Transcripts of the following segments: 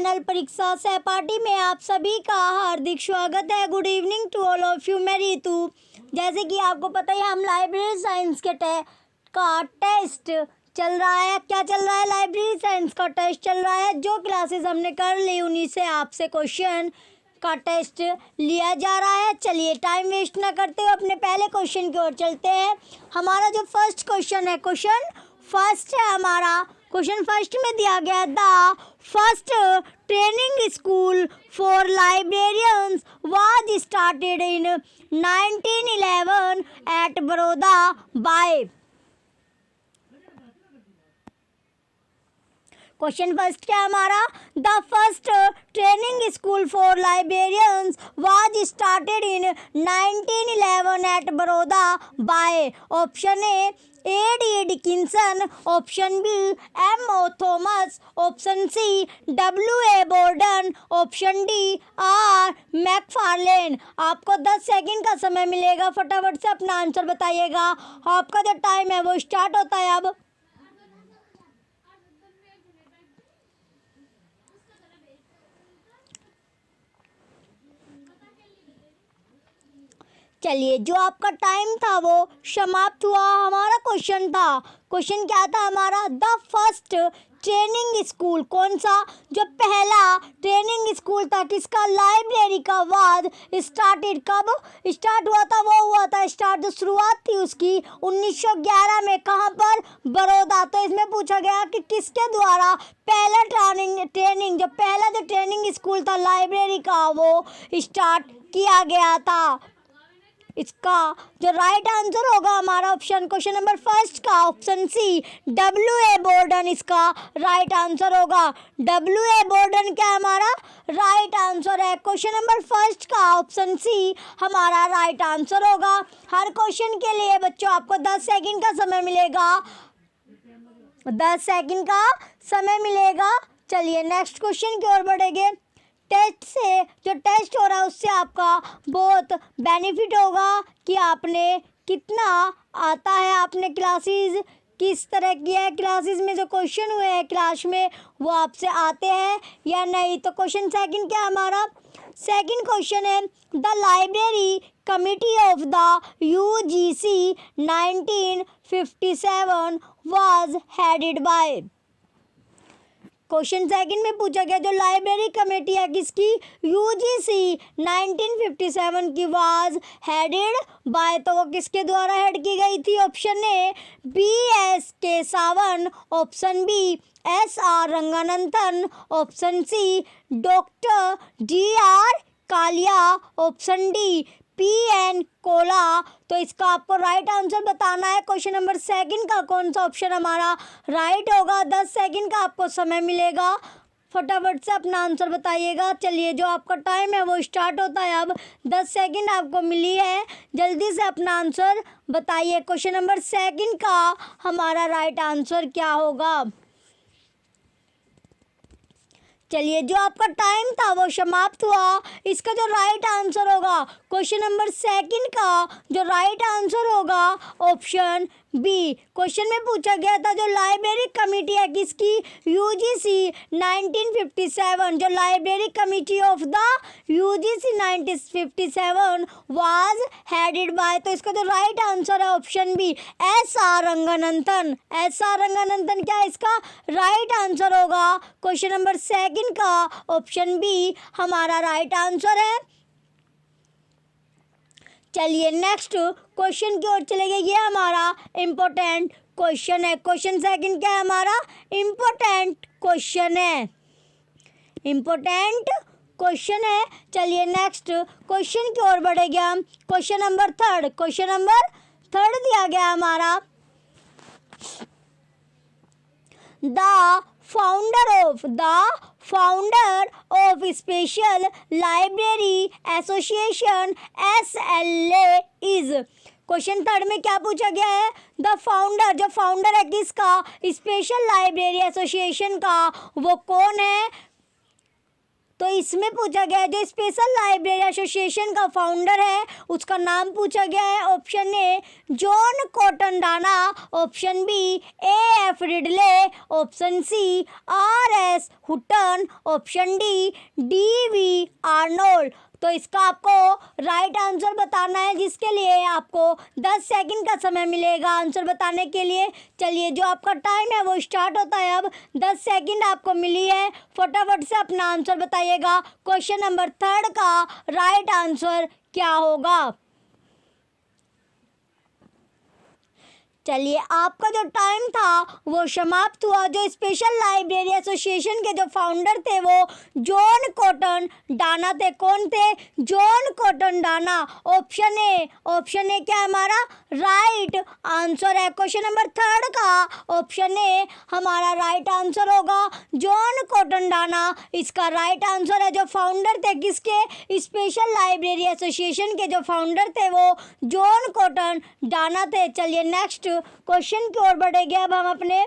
Channel परीक्षा सहपाठी में आप सभी का हार्दिक स्वागत है। Good evening to all of you. मैं रितु। जैसे कि आपको पता है हम लाइब्रेरी साइंस के का टेस्ट चल रहा है। क्या चल रहा है? लाइब्रेरी साइंस का टेस्ट चल रहा है। जो क्लासेस हमने कर ली उन्हीं से आपसे क्वेश्चन का टेस्ट लिया जा रहा है। चलिए टाइम वेस्ट ना करते हुए अपने पहले क्वेश्चन की ओर चलते हैं। हमारा जो फर्स्ट क्वेश्चन है, क्वेश्चन फर्स्ट है हमारा। क्वेश्चन फर्स्ट में दिया गया the first training school for librarians was started in 1911 at Baroda by. Question first क्या हमारा? The first training school for librarians was started in 1911 at Baroda by. Option A Dickinson, option B M.O. Thomas, option C W.A. Borden, option D R. McFarlane. आपको 10 second का समय मिलेगा, फटाफट से अपना answer बताइएगा। आपका जो टाइम है वो स्टार्ट होता है अब। चलिए जो आपका टाइम था वो समाप्त हुआ। हमारा क्वेश्चन था, क्वेश्चन क्या था हमारा? द फर्स्ट ट्रेनिंग स्कूल, कौन सा? जो पहला ट्रेनिंग स्कूल था किसका? लाइब्रेरी का। वाज स्टार्टेड, कब स्टार्ट हुआ था? वो हुआ था स्टार्ट, जो शुरुआत थी उसकी 1911 में। कहाँ पर? बड़ौदा। तो इसमें पूछा गया कि किसके द्वारा पहला ट्रेनिंग जो पहला जो ट्रेनिंग स्कूल था लाइब्रेरी का वो स्टार्ट किया गया था। इसका जो राइट आंसर होगा हमारा ऑप्शन क्वेश्चन नंबर फर्स्ट का ऑप्शन सी W.A. बोर्डन इसका राइट आंसर होगा। W.A. बोर्डन क्या हमारा राइट आंसर है। क्वेश्चन नंबर फर्स्ट का ऑप्शन सी हमारा राइट आंसर होगा। हर क्वेश्चन के लिए बच्चों आपको 10 सेकंड का समय मिलेगा, 10 सेकंड का समय मिलेगा। चलिए नेक्स्ट क्वेश्चन की ओर बढ़ेंगे। टेस्ट से जो टेस्ट हो रहा है उससे आपका बहुत बेनिफिट होगा कि आपने कितना आता है, आपने क्लासेस किस तरह की है, क्लासेस में जो क्वेश्चन हुए हैं क्लास में वो आपसे आते हैं या नहीं। तो क्वेश्चन सेकंड क्या हमारा? सेकंड क्वेश्चन है the library committee of the UGC 1957 was headed by. Question second में पूछा गया जो लाइब्रेरी कमेटी है किसकी? UGC 1957 की वाज हेडेड बाय। तो वो किसके द्वारा हेड की गई थी? Option A B.S. Kesavan, option B S.R. Ranganathan, option C doctor D.R. Kalia, option D P.N. Kaula. तो इसका आपको राइट आंसर बताना है। क्वेश्चन नंबर सेकंड का कौन सा ऑप्शन हमारा राइट होगा? 10 सेकंड का आपको समय मिलेगा, फटाफट से अपना आंसर बताइएगा। चलिए जो आपका टाइम है वो स्टार्ट होता है अब। 10 सेकंड आपको मिली है, जल्दी से अपना आंसर बताइए। क्वेश्चन नंबर सेकंड का हमारा राइट आंसर क्या होगा? चलिए जो आपका टाइम था वो समाप्त हुआ। इसका जो राइट आंसर होगा क्वेश्चन नंबर सेकंड का जो राइट आंसर होगा ऑप्शन बी। क्वेश्चन में पूछा गया था जो लाइब्रेरी कमेटी है किसकी? UGC 1957, जो library committee of the UGC 1957 was headed by. तो इसका जो राइट आंसर है ऑप्शन बी S.R. रंगानंदन। S.R. रंगानंदन क्या इसका राइट आंसर होगा? क्वेश्चन नंबर सेकंड का ऑप्शन बी हमारा राइट आंसर है। चलिए नेक्स्ट क्वेश्चन की ओर चलेंगे। ये हमारा इम्पोर्टेंट क्वेश्चन है। क्वेश्चन सेकंड क्या है हमारा? इम्पोर्टेंट क्वेश्चन है, इम्पोर्टेंट क्वेश्चन है। चलिए नेक्स्ट क्वेश्चन की ओर बढ़ेंगे हम। Question number third, question number third दिया गया हमारा the founder of special library association SLA is. Question third में क्या पूछा गया है? द फाउंडर, जो फाउंडर है किसका? स्पेशल लाइब्रेरी एसोसिएशन का, वो कौन है? तो इसमें पूछा गया है जो स्पेशल लाइब्रेरी एसोसिएशन का फाउंडर है उसका नाम पूछा गया है। Option A John Cotton Dana, option B A F Ridley, option C R S Hutton, option D D V Arnold. तो इसका आपको राइट आंसर बताना है, जिसके लिए आपको 10 सेकंड का समय मिलेगा आंसर बताने के लिए। चलिए जो आपका टाइम है वो स्टार्ट होता है अब। 10 सेकंड आपको मिली है, फटाफट से अपना आंसर बताइएगा। क्वेश्चन नंबर 3 का राइट आंसर क्या होगा? चलिए आपका जो टाइम था वो समाप्त हुआ। जो स्पेशल लाइब्रेरी एसोसिएशन के जो फाउंडर थे वो जॉन कॉटन डाना थे। कौन थे? John Cotton Dana. Option A क्या हमारा राइट आंसर है। क्वेश्चन नंबर 3 का ऑप्शन ए हमारा राइट आंसर होगा, जॉन कॉटन डाना इसका राइट आंसर है। जो फाउंडर थे किसके? स्पेशल लाइब्रेरी एसोसिएशन के जो फाउंडर थे वो जॉन कॉटन डाना थे। चलिए नेक्स्ट क्वेश्चन की ओर बढ़ेंगे अब हम अपने।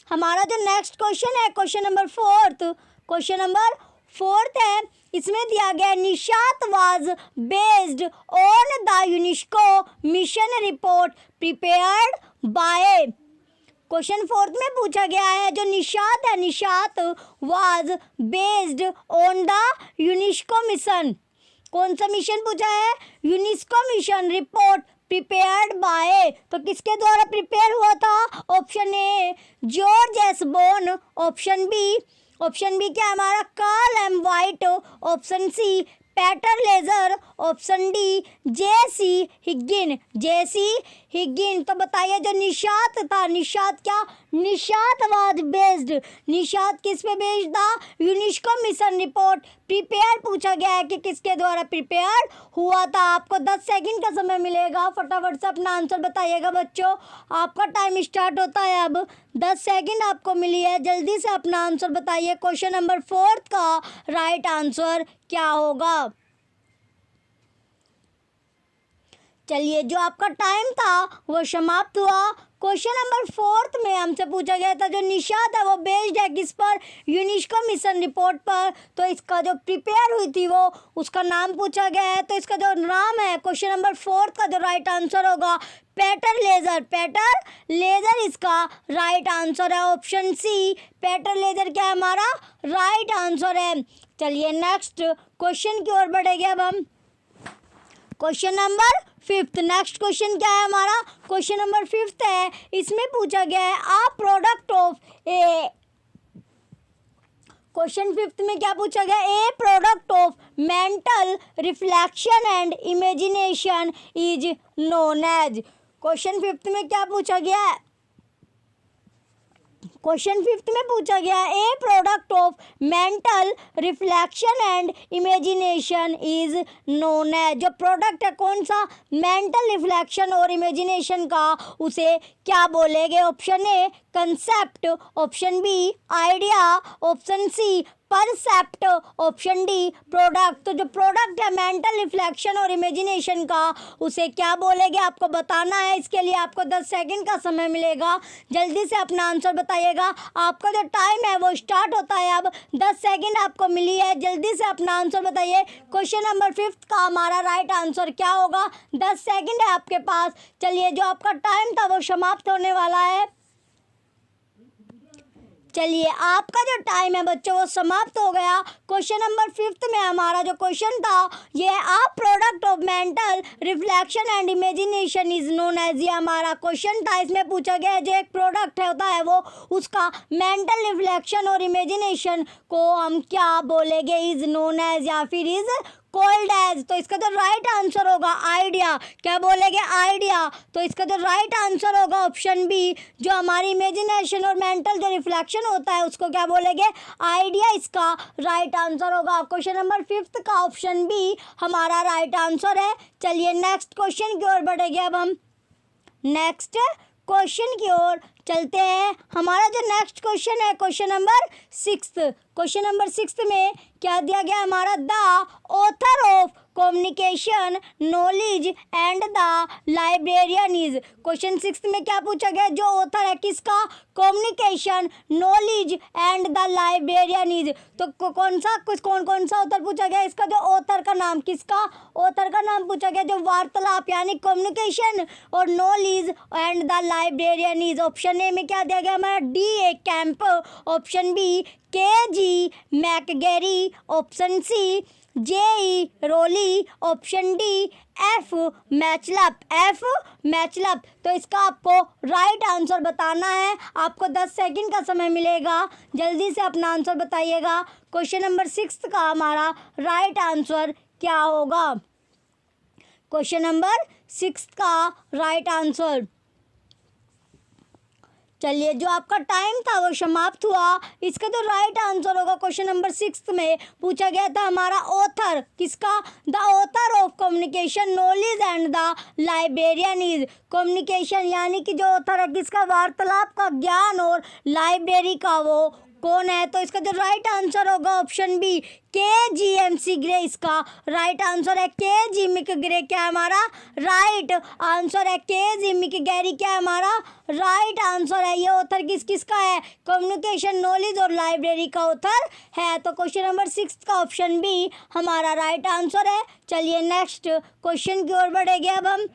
हमारा जो नेक्स्ट क्वेश्चन है क्वेश्चन नंबर 4। क्वेश्चन नंबर 4 है, इसमें दिया गया NISSAT was based on the UNESCO mission report prepared by. Question 4 में पूछा गया है जो निशात है, NISSAT was based on the UNESCO mission. कौन सा मिशन पूछा है? UNESCO mission report prepared by. तो किसके द्वारा प्रिपेयर हुआ था? Option A George S Bonn, option B क्या हमारा Carl M white, option C Peter Lazar, option D J C Higgin. तो बताइए जो निशात था, निशात क्या? निशात वाज बेस्ड, निशात किस पे बेस्ड था? यूनेस्को मिशन रिपोर्ट प्रिपेयर पूछा गया है कि किसके द्वारा प्रिपेयर हुआ था। आपको 10 सेकंड का समय मिलेगा, फटाफट से अपना आंसर बताइएगा बच्चों। आपका टाइम स्टार्ट होता है अब। 10 सेकंड आपको मिली है, जल्दी से अपना आंसर बताइए। क्वेश्चन नंबर 4 का राइट आंसर क्या होगा? चलिए जो आपका टाइम था वो समाप्त हुआ। क्वेश्चन नंबर 4 में हमसे पूछा गया था जो निशात है वो बेस्ड है किस पर? यूनेस्को मिशन रिपोर्ट पर। तो इसका जो प्रिपेयर हुई थी वो उसका नाम पूछा गया है। तो इसका जो नाम है क्वेश्चन नंबर 4 का जो राइट आंसर होगा पैटर लेजर इसका राइट आंसर है। ऑप्शन सी पैटर लेजर क्या है हमारा राइट आंसर है। चलिए नेक्स्ट क्वेश्चन की ओर बढ़ेंगे अब हम। Question number 5। नेक्स्ट क्वेश्चन क्या है हमारा? क्वेश्चन नंबर 5 है, इसमें पूछा गया है a product of a. Question 5 में क्या पूछा गया? A product of mental reflection and imagination is known as. Question 5 में क्या पूछा गया है? क्वेश्चन 5 में पूछा गया a product of mental reflection and imagination is known as. जो प्रोडक्ट है कौन सा? मेंटल रिफ्लेक्शन और इमेजिनेशन का, उसे क्या बोलेंगे? Option A concept, option B idea, option C percept, option D product. तो जो प्रोडक्ट है मेंटल रिफ्लेक्शन और इमेजिनेशन का, उसे क्या बोलेंगे आपको बताना है। इसके लिए आपको 10 सेकंड का समय मिलेगा, जल्दी से अपना आंसर बताइएगा। आपका जो टाइम है वो स्टार्ट होता है अब। 10 सेकंड आपको मिली है, जल्दी से अपना आंसर बताइए। क्वेश्चन नंबर 5 का हमारा राइट आंसर क्या होगा? 10 सेकंड है आपके पास। चलिए जो आपका टाइम था वो समाप्त होने वाला है। चलिए आपका जो टाइम है बच्चों वो समाप्त हो गया। क्वेश्चन नंबर 5 में हमारा जो क्वेश्चन था ये a product of mental reflection and imagination is known as, ये हमारा क्वेश्चन था। इसमें पूछा गया है जो एक प्रोडक्ट होता है वो उसका मेंटल रिफ्लेक्शन और इमेजिनेशन को हम क्या बोलेंगे? इज नोन एज या फिर इज कॉल्ड एज। तो इसका जो राइट आंसर होगा आइडिया। क्या बोलेंगे? आइडिया। तो इसका जो राइट आंसर होगा ऑप्शन बी, जो हमारी इमेजिनेशन और मेंटल जो रिफ्लेक्शन होता है उसको क्या बोलेंगे? आइडिया इसका राइट आंसर होगा। क्वेश्चन नंबर 5 का ऑप्शन बी हमारा राइट आंसर है। चलिए नेक्स्ट क्वेश्चन की ओर बढ़ेंगे अब हम। नेक्स्ट क्वेश्चन की ओर चलते हैं। हमारा जो नेक्स्ट क्वेश्चन है क्वेश्चन नंबर 6। क्वेश्चन नंबर 6 में क्या दिया गया हमारा? The author of communication knowledge and the librarian is. Question 6 में क्या पूछा गया, जो ऑथर है किसका, communication knowledge and the librarian is. तो कौन कौन सा ऑथर पूछा गया, इसका जो ऑथर का नाम, किसका ऑथर का नाम पूछा गया, जो वार्तालाप यानी कम्युनिकेशन और knowledge and the librarian is. Option A में क्या दिया गया हमारा, D A Camp, option B K G McGarry, option C J Rowley, option D F Machlup. तो इसका आपको राइट आंसर बताना है। आपको 10 सेकंड का समय मिलेगा, जल्दी से अपना आंसर बताइएगा। क्वेश्चन नंबर 6 का हमारा राइट आंसर क्या होगा। क्वेश्चन नंबर 6 का राइट आंसर, चलिए जो आपका टाइम था वो समाप्त हुआ। इसका जो राइट आंसर होगा, क्वेश्चन नंबर 6 में पूछा गया था हमारा ऑथर किसका, the author of communication knowledge and the librarian is. Communication यानी कि जो ऑथर है किसका, वार्तालाप का ज्ञान और लाइब्रेरी का वो कौन है। तो इसका जो राइट आंसर होगा ऑप्शन बी के जी एमसी ग्रे, इसका राइट आंसर है के जी मैकगेरी। क्या है हमारा राइट आंसर है, के जी मैकगेरी क्या है हमारा राइट आंसर है। ये ऑथर किसका है, कम्युनिकेशन नॉलेज और लाइब्रेरी का ऑथर है। तो क्वेश्चन नंबर 6 का ऑप्शन बी हमारा राइट आंसर है। चलिए नेक्स्ट क्वेश्चन की ओर बढ़ेंगे अब हम।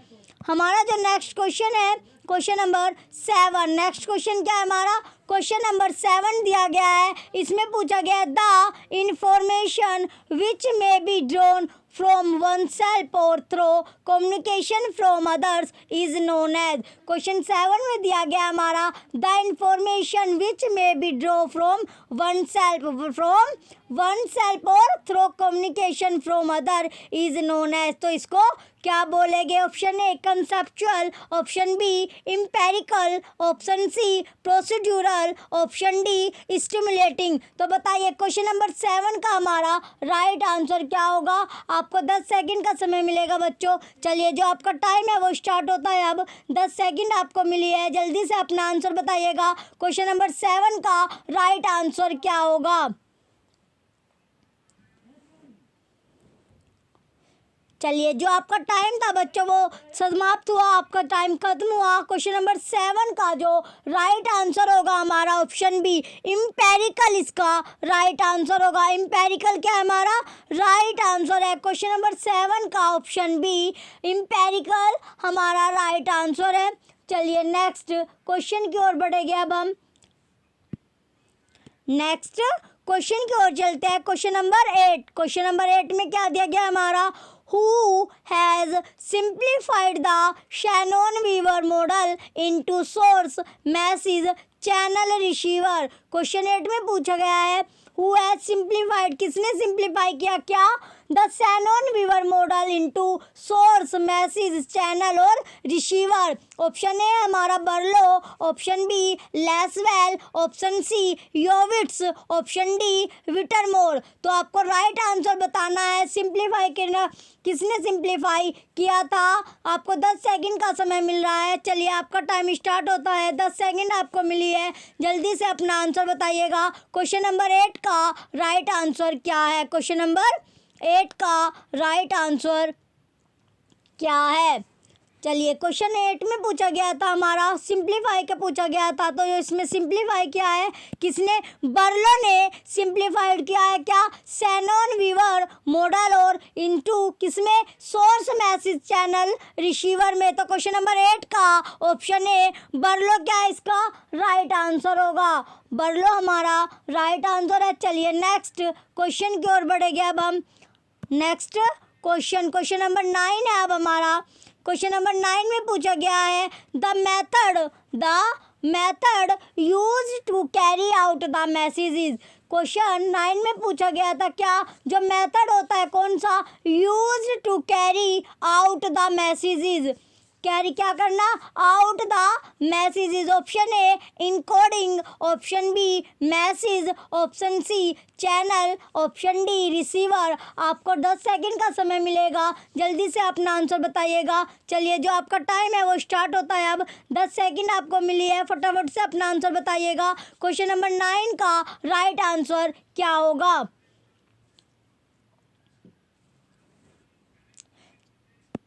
हमारा जो नेक्स्ट क्वेश्चन है क्वेश्चन नंबर 7। नेक्स्ट क्वेश्चन क्या है हमारा, क्वेश्चन नंबर 7 दिया गया है। इसमें पूछा गया है the information which may be drawn from oneself और through communication from others is known as. Question 7 में दिया गया हमारा the information which may be draw from oneself और through communication from other is known as. तो इसको क्या बोलेंगे, option A conceptual, option B empirical, option C procedural, option D stimulating. तो बताइए क्वेश्चन नंबर 7 का हमारा राइट आंसर क्या होगा। आपको 10 सेकंड का समय मिलेगा बच्चों। चलिए जो आपका टाइम है वो स्टार्ट होता है अब। 10 सेकंड आपको मिली है, जल्दी से अपना आंसर बताइएगा। क्वेश्चन नंबर 7 का राइट आंसर क्या होगा। चलिए जो आपका टाइम था बच्चों वो समाप्त हुआ, आपका टाइम खत्म हुआ। क्वेश्चन नंबर 7 का जो राइट आंसर होगा हमारा ऑप्शन बी इम्पेरिकल, इसका राइट आंसर होगा। इम्पेरिकल क्या है हमारा राइट आंसर है। क्वेश्चन नंबर 7 का ऑप्शन बी इम्पेरिकल हमारा राइट आंसर है। चलिए नेक्स्ट क्वेश्चन की ओर बढ़ेंगे अब हम। नेक्स्ट क्वेश्चन की ओर चलते हैं। Question number 8। क्वेश्चन नंबर 8 में क्या दिया गया हमारा, who has simplified the Shannon-Weaver model into source message channel receiver। Question 8 में पूछा गया है who has simplified, किसने सिंप्लीफाई किया क्या, the Shannon-Weaver model into source message channel और रिसीवर। ऑप्शन ए हमारा Berlo, option B Lasswell, option C Yovits, option D Whittemore. तो आपको राइट आंसर बताना है। सिंप्लीफाई करना किसने सिंप्लीफाई किया था। आपको 10 सेकंड का समय मिल रहा है। चलिए आपका टाइम स्टार्ट होता है। 10 सेकंड आपको मिली है, जल्दी से अपना आंसर बताइएगा। क्वेश्चन नंबर 8 का राइट आंसर क्या है। क्वेश्चन नंबर 8 का राइट आंसर क्या है। चलिए क्वेश्चन 8 में पूछा गया था हमारा सिंप्लीफाई का पूछा गया था। तो इसमें सिंप्लीफाई किया है किसने, बर्लो ने सिंप्लीफाइड किया है क्या, शैनॉन वीवर मॉडल और इनटू किसमें, सोर्स मैसेज चैनल रिसीवर में। तो क्वेश्चन नंबर 8 का ऑप्शन ए बर्लो क्या है इसका राइट आंसर होगा। बर्लो हमारा राइट आंसर है। चलिए नेक्स्ट क्वेश्चन की ओर बढ़ेंगे अब हम। नेक्स्ट क्वेश्चन नंबर 9 है अब हमारा। क्वेश्चन नंबर 9 में पूछा गया है the method use to carry out the messages. Question 9 में पूछा गया था क्या, जो मेथड होता है कौन सा, use to carry out the messages, carry क्या करना out the messages. Option A encoding, option B message, option C channel, option D receiver. आपको 10 सेकंड का समय मिलेगा, जल्दी से अपना आंसर बताइएगा। चलिए जो आपका टाइम है वो स्टार्ट होता है अब। 10 सेकंड आपको मिली है, फटाफट से अपना आंसर बताइएगा। क्वेश्चन नंबर 9 का राइट आंसर क्या होगा।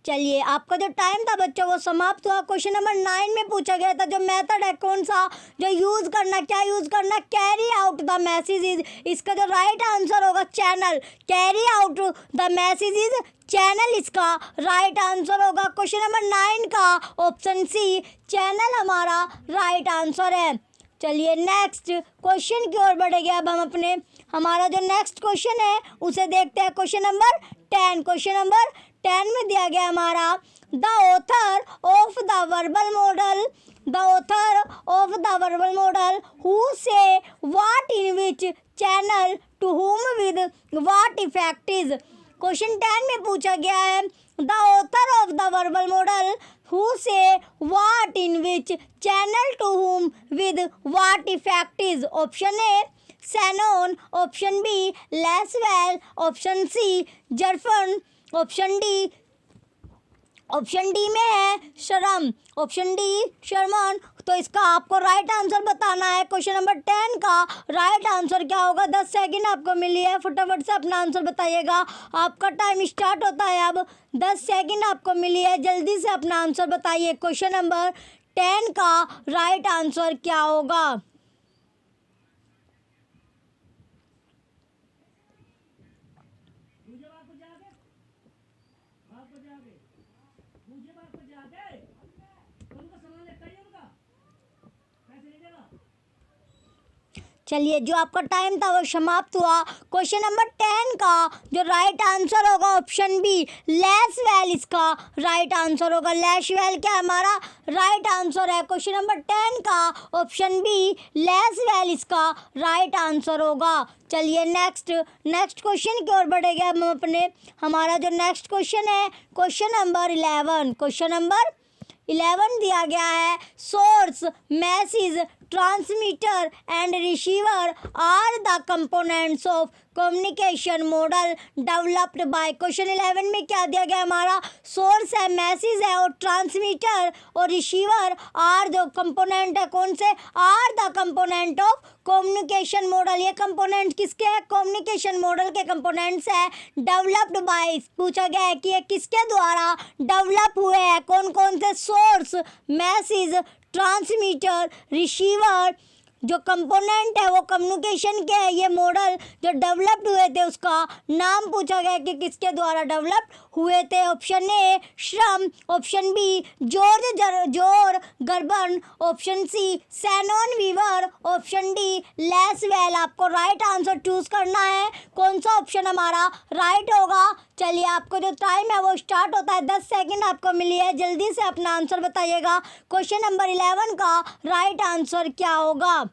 चलिए आपका जो टाइम था बच्चों वो समाप्त हुआ। क्वेश्चन नंबर 9 में पूछा गया था जो मेथड है कौन सा जो यूज़ करना, क्या यूज़ करना, carry out the message is. इसका जो राइट आंसर होगा channel, carry out the message is channel इसका राइट आंसर होगा। क्वेश्चन नंबर 9 का ऑप्शन सी चैनल हमारा राइट आंसर है। चलिए नेक्स्ट क्वेश्चन की ओर बढ़ेंगे। अब हम अपने हमारा जो नेक्स्ट क्वेश्चन है उसे देखते हैं। Question number 10। क्वेश्चन नंबर 10 में दिया गया हमारा the author of the verbal model, the author of the verbal model who say what in which channel to whom with what effect is. Question 10 में पूछा गया है the author of the verbal model who say what in which channel to whom with what effect is. Option A Shannon, option B Lasswell, option C जर्फन, option D में है शर्म, option D Sharman. तो इसका आपको राइट आंसर बताना है। Question number 10 का राइट आंसर क्या होगा? 10 सेकंड आपको मिली है, फटाफट से अपना आंसर बताइएगा। आपका टाइम स्टार्ट होता है अब। 10 सेकंड आपको मिली है, जल्दी से अपना आंसर बताइए। क्वेश्चन नंबर 10 का राइट आंसर क्या होगा? चलिए जो आपका टाइम था वो समाप्त हुआ। क्वेश्चन नंबर 10 का जो राइट आंसर होगा ऑप्शन बी लेसवेल इसका राइट आंसर होगा। लेसवेल क्या हमारा राइट आंसर है। क्वेश्चन नंबर 10 का ऑप्शन बी लेसवेल इसका राइट आंसर होगा। चलिए नेक्स्ट क्वेश्चन की ओर बढ़ेंगे हम अपने। हमारा जो नेक्स्ट क्वेश्चन है क्वेश्चन नंबर 11। क्वेश्चन नंबर 11 दिया गया है source, message, transmitter and receiver are the components of communication model developed by. Question 11 में क्या दिया गया हमारा? सोर्स है, मैसेज है और ट्रांसमीटर और रिसीवर आर जो कंपोनेंट है कौन से? Are the component of communication model. ये कंपोनेंट किसके हैं? कम्युनिकेशन मॉडल के कंपोनेंट्स है। डेवलप्ड बाय पूछा गया है कि ये किसके द्वारा डेवलप हुए हैं, कौन कौन से? सोर्स, मैसेज, ट्रांसमीटर, रिसीवर जो कंपोनेंट है वो कम्युनिकेशन के है। ये मॉडल जो डेवलप्ड हुए थे उसका नाम पूछा गया कि किसके द्वारा डेवलप हुए थे। Option A Schramm, option B George Gerbner, option C Shannon Weaver, option D Lasswell. आपको राइट आंसर चूज करना है। कौन सा ऑप्शन हमारा राइट होगा? चलिए आपको जो टाइम है वो स्टार्ट होता है। 10 सेकंड आपको मिली है, जल्दी से अपना आंसर बताइएगा। क्वेश्चन नंबर 11 का राइट आंसर क्या होगा?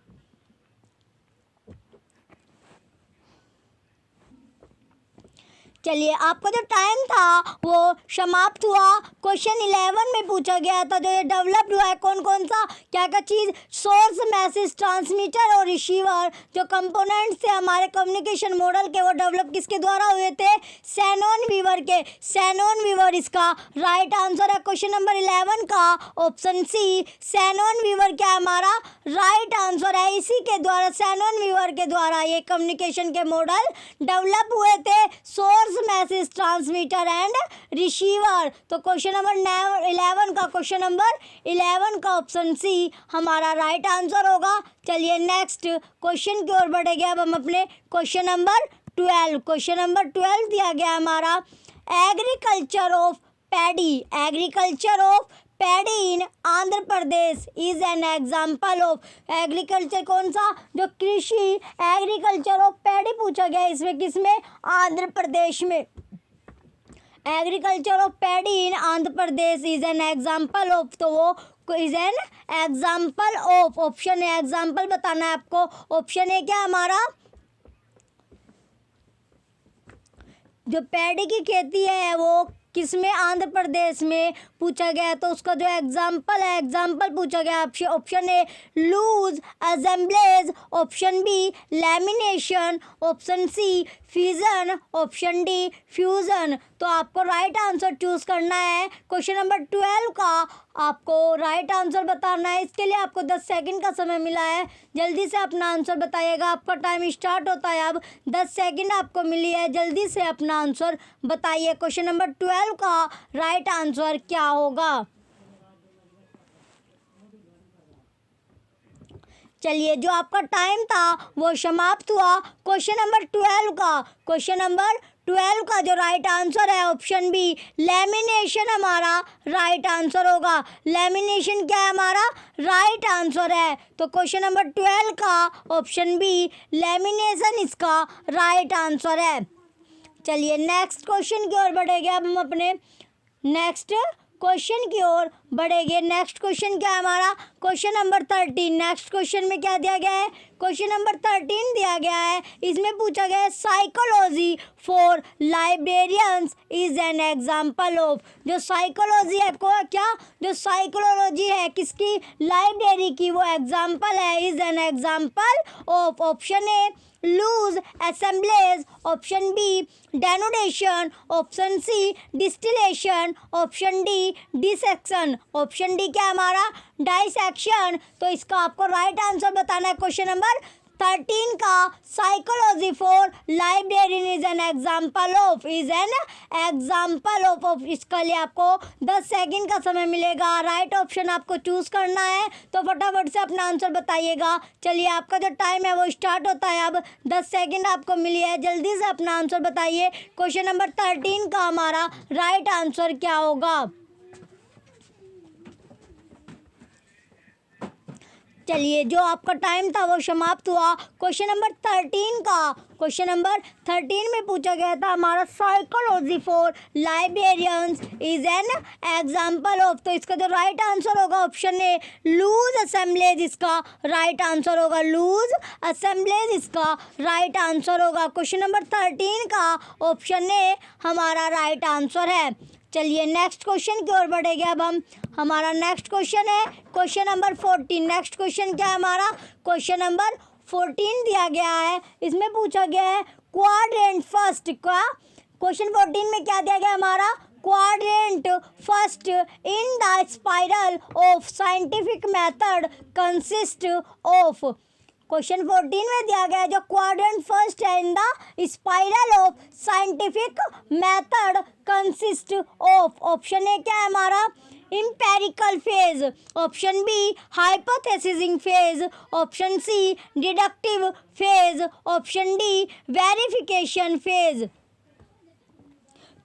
चलिए आपका जो टाइम था वो समाप्त हुआ। क्वेश्चन 11 में पूछा गया था जो ये डेवलप्ड हुआ है कौन कौन सा क्या क्या चीज़? सोर्स, मैसेज, ट्रांसमीटर और रिसीवर जो कंपोनेंट्स थे हमारे कम्युनिकेशन मॉडल के वो डेवलप किसके द्वारा हुए थे? सैनोन वीवर के। सैनोन वीवर इसका राइट आंसर है। क्वेश्चन नंबर 11 का ऑप्शन सी सैनोन वीवर क्या हमारा राइट आंसर है। इसी के द्वारा सैनोन वीवर के द्वारा ये कम्युनिकेशन के मॉडल डेवलप हुए थे। Source, message, transmitter and receiver. तो क्वेश्चन नंबर 11 का क्वेश्चन नंबर 11 का ऑप्शन सी हमारा राइट आंसर होगा। चलिए नेक्स्ट क्वेश्चन की ओर बढ़ेंगे। अब हम अपने क्वेश्चन नंबर 12। क्वेश्चन नंबर 12 दिया गया हमारा agriculture of paddy. Agriculture of paddy in Andhra Pradesh is an example of. Agriculture कौन सा? जो कृषि एग्रीकल्चर ऑफ पैडी पूछा गया इसमें किसमें? आंध्र प्रदेश में। Agriculture of paddy in Andhra Pradesh is an example of. तो वो is an example of. Option a example बताना है आपको। ऑप्शन ए क्या हमारा? जो पैडी की खेती है वो किसमें? आंध्र प्रदेश में पूछा गया। तो उसका जो एग्जाम्पल है, एग्जाम्पल पूछा गया option A loose assemblage, option B lamination, option C fusion, option D fusion. तो आपको राइट आंसर चूज करना है। क्वेश्चन नंबर 12 का आपको राइट आंसर बताना है। इसके लिए आपको 10 सेकंड का समय मिला है, जल्दी से अपना आंसर बताइएगा। आपका टाइम स्टार्ट होता है अब। 10 सेकंड आपको मिली है, जल्दी से अपना आंसर बताइए। क्वेश्चन नंबर 12 12 का राइट आंसर क्या होगा? चलिए, जो आपका टाइम था वो समाप्त हुआ। क्वेश्चन नंबर 12 का, क्वेश्चन नंबर 12 का जो राइट आंसर है ऑप्शन बी, लेमिनेशन हमारा राइट आंसर होगा। लेमिनेशन क्या है? हमारा राइट आंसर है। तो क्वेश्चन नंबर 12 का ऑप्शन बी, लेमिनेशन इसका राइट आंसर है। चलिए, नेक्स्ट क्वेश्चन की ओर बढ़ेंगे। अब हम अपने नेक्स्ट क्वेश्चन की ओर बढ़ेंगे। नेक्स्ट क्वेश्चन क्या है हमारा? Question number 13। नेक्स्ट क्वेश्चन में क्या दिया गया है? क्वेश्चन नंबर 13 दिया गया है। इसमें पूछा गया है psychology for librarians is an example of. जो साइकोलॉजी है को क्या, जो साइकोलॉजी है किसकी? लाइब्रेरी की, वो एग्जाम्पल है, is an example of. Option A loose assemblage, option B denotation, option C distillation, option D dissection. Option D क्या है हमारा? डाइसेक्शन। तो इसका आपको राइट आंसर बताना है। क्वेश्चन नंबर 13 का psychology for librarian is an example of, is an example of. इसके लिए आपको 10 सेकंड का समय मिलेगा। राइट ऑप्शन आपको चूज करना है, तो फटाफट से अपना आंसर बताइएगा। चलिए, आपका जो टाइम है वो स्टार्ट होता है। अब 10 सेकंड आपको मिली है, जल्दी से अपना आंसर बताइए। क्वेश्चन नंबर 13 का हमारा राइट आंसर क्या होगा? चलिए, जो आपका टाइम था वो समाप्त हुआ। क्वेश्चन नंबर 13 का, क्वेश्चन नंबर 13 में पूछा गया था हमारा psychology for librarians is an example of. तो इसका जो राइट आंसर होगा ऑप्शन ए लूज असेंबलेज इसका राइट आंसर होगा। लूज असेंबलेज इसका राइट आंसर होगा। क्वेश्चन नंबर 13 का ऑप्शन ए हमारा राइट आंसर है। चलिए, नेक्स्ट क्वेश्चन की ओर बढ़ेंगे। अब हम हमारा नेक्स्ट क्वेश्चन है क्वेश्चन नंबर 14। नेक्स्ट क्वेश्चन क्या है हमारा? क्वेश्चन नंबर 14 दिया गया है। इसमें पूछा गया है क्वाड्रेंट फर्स्ट का। क्वेश्चन 14 में क्या दिया गया हमारा? Quadrant first in the spiral of scientific method consist of. Question 14 में दिया गया है जो क्वाड्रेंट फर्स्ट है in the spiral of scientific method consist of. Option A क्या है हमारा? Empirical phase, option B hypothesising phase, option C deductive phase, option D verification phase.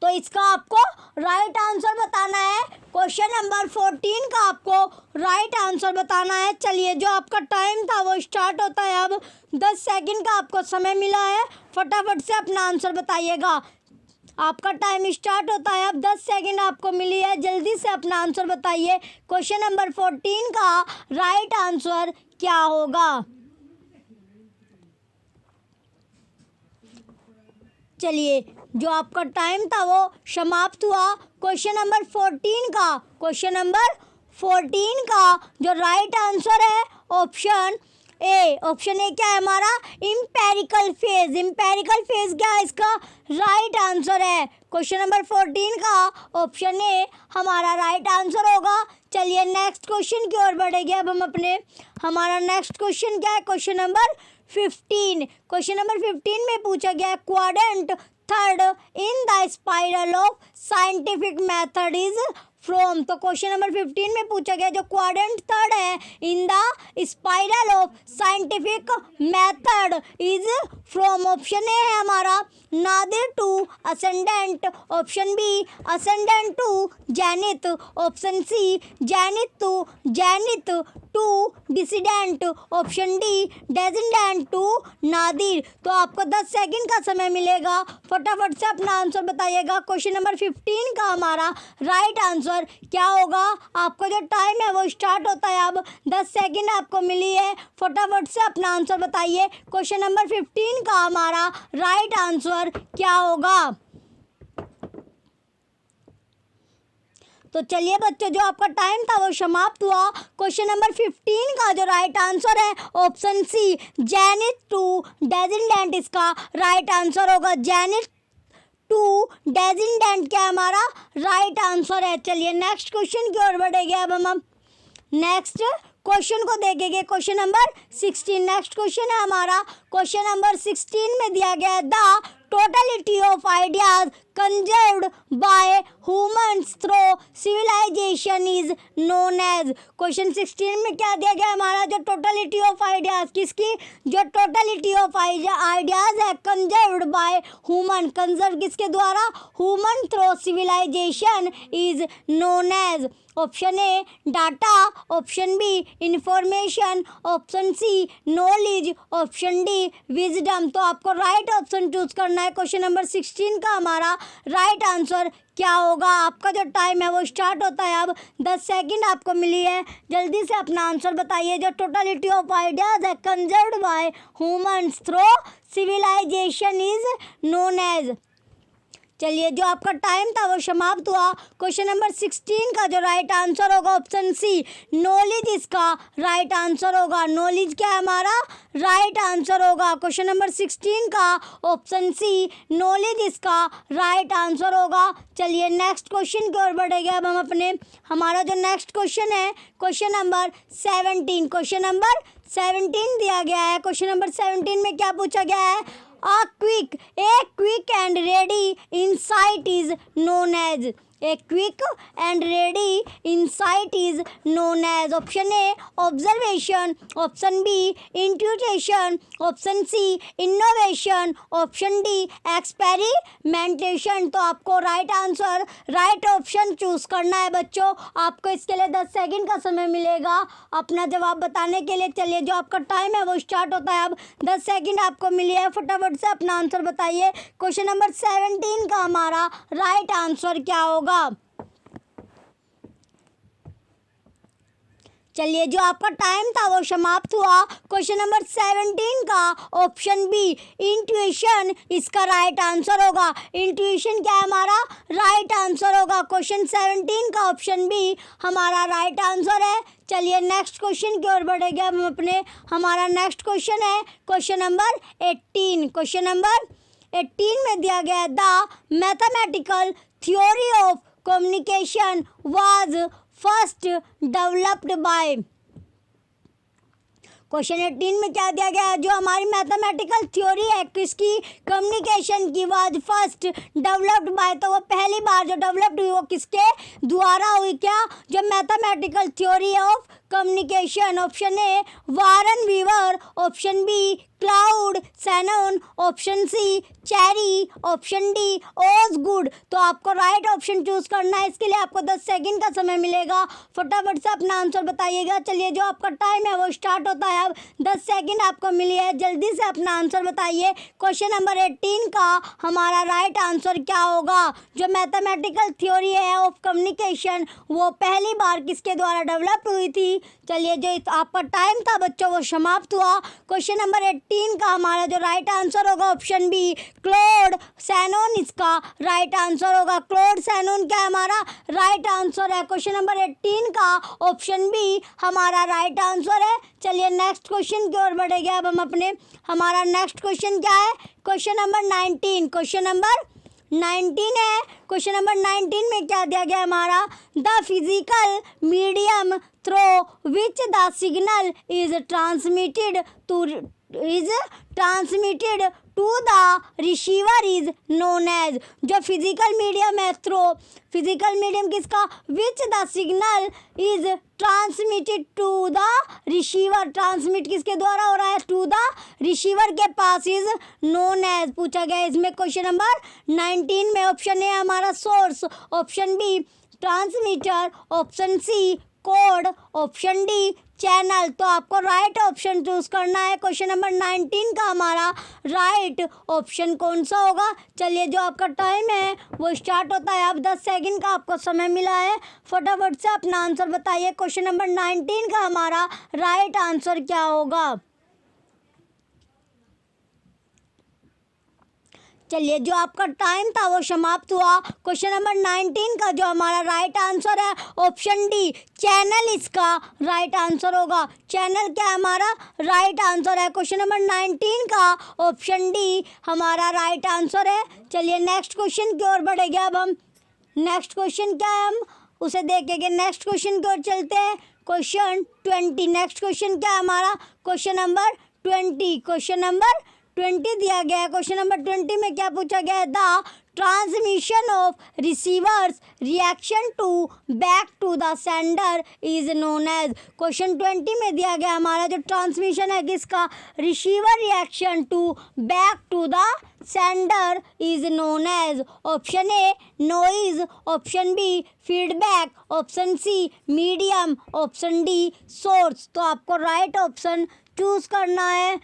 तो इसका आपको राइट आंसर बताना है। क्वेश्चन नंबर 14 का आपको राइट आंसर बताना है। चलिए, जो आपका टाइम था वो स्टार्ट होता है। अब 10 सेकंड का आपको समय मिला है, फटाफट से अपना आंसर बताइएगा। आपका टाइम स्टार्ट होता है। अब 10 सेकंड आपको मिली है, जल्दी से अपना आंसर बताइए। क्वेश्चन नंबर 14 का राइट आंसर क्या होगा? चलिए, जो आपका टाइम था वो समाप्त हुआ। क्वेश्चन नंबर 14 का, क्वेश्चन नंबर 14 का जो राइट आंसर है ऑप्शन ए। ऑप्शन ए क्या है हमारा? Empirical phase. इम्पेरिकल फेज क्या है इसका? राइट आंसर है। क्वेश्चन नंबर 14 का ऑप्शन ए हमारा राइट आंसर होगा। चलिए, नेक्स्ट क्वेश्चन की ओर बढ़ेंगे। अब हम अपने हमारा नेक्स्ट क्वेश्चन क्या है? Question number 15। क्वेश्चन नंबर 15 में पूछा गया quadrant third in the spiral of scientific method is from. तो क्वेश्चन नंबर 15 में पूछा गया जो क्वाड्रेंट थर्ड है in the spiral of scientific method is from. Option A है हमारा nadir to ascendant, option B ascendant to zenith, option C zenith to zenith to descendant, option D descendant to nadir. तो आपको 10 second का समय मिलेगा, फटाफट से अपना आंसर बताइएगा। क्वेश्चन नंबर 15 का हमारा राइट आंसर क्या होगा? आपका जो टाइम है वो स्टार्ट होता है। अब 10 सेकंड आपको मिली है, फटाफट से अपना आंसर बताइए। क्वेश्चन नंबर 15 का हमारा राइट आंसर क्या होगा? तो चलिए बच्चों, जो आपका टाइम था वो समाप्त हुआ। क्वेश्चन नंबर 15 का जो राइट आंसर है ऑप्शन सी जेनिथ टू डेजिडेंट इसका राइट आंसर होगा। जेनिथ टू डेजिडेंट क्या हमारा राइट आंसर है। चलिए, नेक्स्ट क्वेश्चन की ओर बढ़ेंगे। अब हम नेक्स्ट क्वेश्चन को देखेंगे। Question number 16। नेक्स्ट क्वेश्चन है हमारा क्वेश्चन नंबर 16 में दिया गया है the totality of ideas conserved by humans through civilization is known as। Question 16 में क्या दिया गया हमारा, जो टोटलिटी ऑफ आइडियाज किसकी, जो टोटलिटी ऑफ आइडियाज है कंजर्व्ड बाय ह्यूमन, कंजर्व किसके द्वारा, human through civilisation is known as. Option A data, option B information, option C knowledge, option D wisdom. तो आपको राइट ऑप्शन चूज करना है। Question number 16 का हमारा राइट आंसर क्या होगा। आपका जो टाइम है वो स्टार्ट होता है अब। 10 सेकंड आपको मिली है, जल्दी से अपना आंसर बताइए। जो टोटलिटी ऑफ आइडियाज है conserved by humans through civilisation is known as. चलिए, जो आपका टाइम था वो समाप्त हुआ। क्वेश्चन नंबर 16 का जो राइट आंसर होगा ऑप्शन सी नॉलेज इसका राइट आंसर होगा। नॉलेज क्या है हमारा राइट आंसर होगा। क्वेश्चन नंबर 16 का ऑप्शन सी नॉलेज इसका राइट आंसर होगा। चलिए नेक्स्ट क्वेश्चन की ओर बढ़ेंगे अब हम अपने। हमारा जो नेक्स्ट क्वेश्चन है क्वेश्चन नंबर 17। क्वेश्चन नंबर 17 दिया गया है। क्वेश्चन नंबर 17 में क्या पूछा गया है, a quick and ready insight is known as। A quick and ready insight is known as। Option A observation, option B intuition, option C innovation, option D experimentation. तो आपको right answer right option choose करना है बच्चों। आपको इसके लिए 10 second का समय मिलेगा अपना जवाब बताने के लिए। चलिए, जो आपका टाइम है वो स्टार्ट होता है अब। 10 सेकंड आपको मिली है, फटाफट से अपना आंसर बताइए। क्वेश्चन नंबर 17 का हमारा राइट आंसर क्या होगा। चलिए, जो आपका टाइम था वो समाप्त हुआ। क्वेश्चन नंबर 17 का ऑप्शन बी इंट्यूशन इसका राइट आंसर होगा। इंट्यूशन क्या है हमारा राइट आंसर होगा। क्वेश्चन 17 का ऑप्शन बी हमारा राइट आंसर है। चलिए नेक्स्ट क्वेश्चन की ओर बढ़ेंगे हम अपने। हमारा नेक्स्ट क्वेश्चन है क्वेश्चन नंबर 18। क्वेश्चन नंबर 18 में दिया गया है the mathematical theory of communication was first developed by. Question 18 में क्या दिया गया है, जो हमारी मैथमेटिकल थ्योरी है किसकी, कम्युनिकेशन की, वाज फर्स्ट डेवलप्ड बाय। तो वो पहली बार जो डेवलप्ड हुई वो किसके द्वारा हुई, क्या, जो mathematical theory of communication. Option A Warren Weaver, option B Claude Shannon, option C Cherry, option D Osgood. तो आपको राइट ऑप्शन चूज करना है। इसके लिए आपको 10 सेकंड का समय मिलेगा, फटाफट से अपना आंसर बताइएगा। चलिए, जो आपका टाइम है वो स्टार्ट होता है अब। 10 सेकंड आपको मिली है, जल्दी से अपना आंसर बताइए। क्वेश्चन नंबर 18 का हमारा राइट आंसर क्या होगा। जो मैथमेटिकल थ्योरी है ऑफ कम्युनिकेशन वो पहली बार किसके द्वारा डेवलप हुई थी। चलिए, जो आपका टाइम था बच्चों वो समाप्त हुआ। क्वेश्चन नंबर 18 का हमारा जो राइट आंसर होगा ऑप्शन बी क्लॉड सैनन इसका राइट आंसर होगा। क्लॉड सैनन क्या हमारा राइट आंसर है। क्वेश्चन नंबर 18 का ऑप्शन बी हमारा राइट आंसर है। चलिए नेक्स्ट क्वेश्चन की ओर बढ़ेंगे अब हम अपने। हमारा नेक्स्ट क्वेश्चन क्या है, क्वेश्चन नंबर 19। क्वेश्चन नंबर 19 है। क्वेश्चन नंबर 19 में क्या दिया गया हमारा, the physical medium through which the signal is transmitted to the receiver is known as. जो फिजिकल मीडियम है थ्रू, फिजिकल मीडियम किसका, which the signal is transmitted to the receiver. Transmit किसके द्वारा हो रहा है, टू द रिसीवर के पास is known as पूछा गया इसमें। क्वेश्चन नंबर 19 में ऑप्शन ए हमारा source, option B transmitter, option C code, option D channel. तो आपको राइट ऑप्शन चूज करना है। क्वेश्चन नंबर 19 का हमारा राइट ऑप्शन कौन सा होगा। चलिए, जो आपका टाइम है वो स्टार्ट होता है अब। 10 सेकंड का आपको समय मिला है, फटाफट से अपना आंसर बताइए। क्वेश्चन नंबर 19 का हमारा राइट आंसर क्या होगा। चलिए, जो आपका टाइम था वो समाप्त हुआ। क्वेश्चन नंबर 19 का जो हमारा राइट आंसर है ऑप्शन डी चैनल इसका राइट आंसर होगा। चैनल क्या हमारा राइट आंसर है। क्वेश्चन नंबर 19 का ऑप्शन डी हमारा राइट आंसर है। चलिए नेक्स्ट क्वेश्चन की ओर बढ़ेंगे अब हम। नेक्स्ट क्वेश्चन क्या है, हम उसे देखेंगे। नेक्स्ट क्वेश्चन की ओर चलते हैं। क्वेश्चन 20। नेक्स्ट क्वेश्चन क्या है हमारा, क्वेश्चन नंबर 20। क्वेश्चन नंबर 20 दिया गया है। क्वेश्चन नंबर 20 में क्या पूछा गया है? The transmission of receivers reaction to back to the sender is known as. Question 20 में दिया गया हमारा जो ट्रांसमिशन है किसका? Receiver reaction to back to the sender is known as. Option A noise, option B feedback, option C medium, option D source. तो आपको right option choose करना है।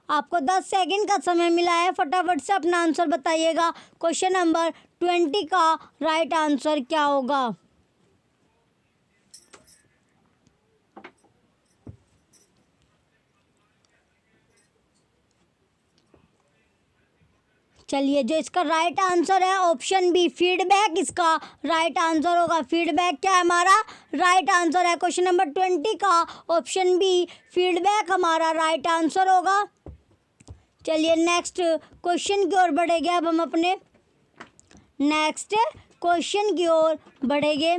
आपको 10 सेकंड का समय मिला है, फटाफट से अपना आंसर बताइएगा। क्वेश्चन नंबर 20 का राइट आंसर क्या होगा? चलिए, जो इसका राइट आंसर है ऑप्शन बी फीडबैक इसका राइट आंसर होगा। फीडबैक क्या है हमारा? राइट आंसर है। क्वेश्चन नंबर 20 का ऑप्शन बी फीडबैक हमारा राइट आंसर होगा। चलिए, नेक्स्ट क्वेश्चन की ओर बढ़ेंगे। अब हम अपने नेक्स्ट क्वेश्चन की ओर बढ़ेंगे।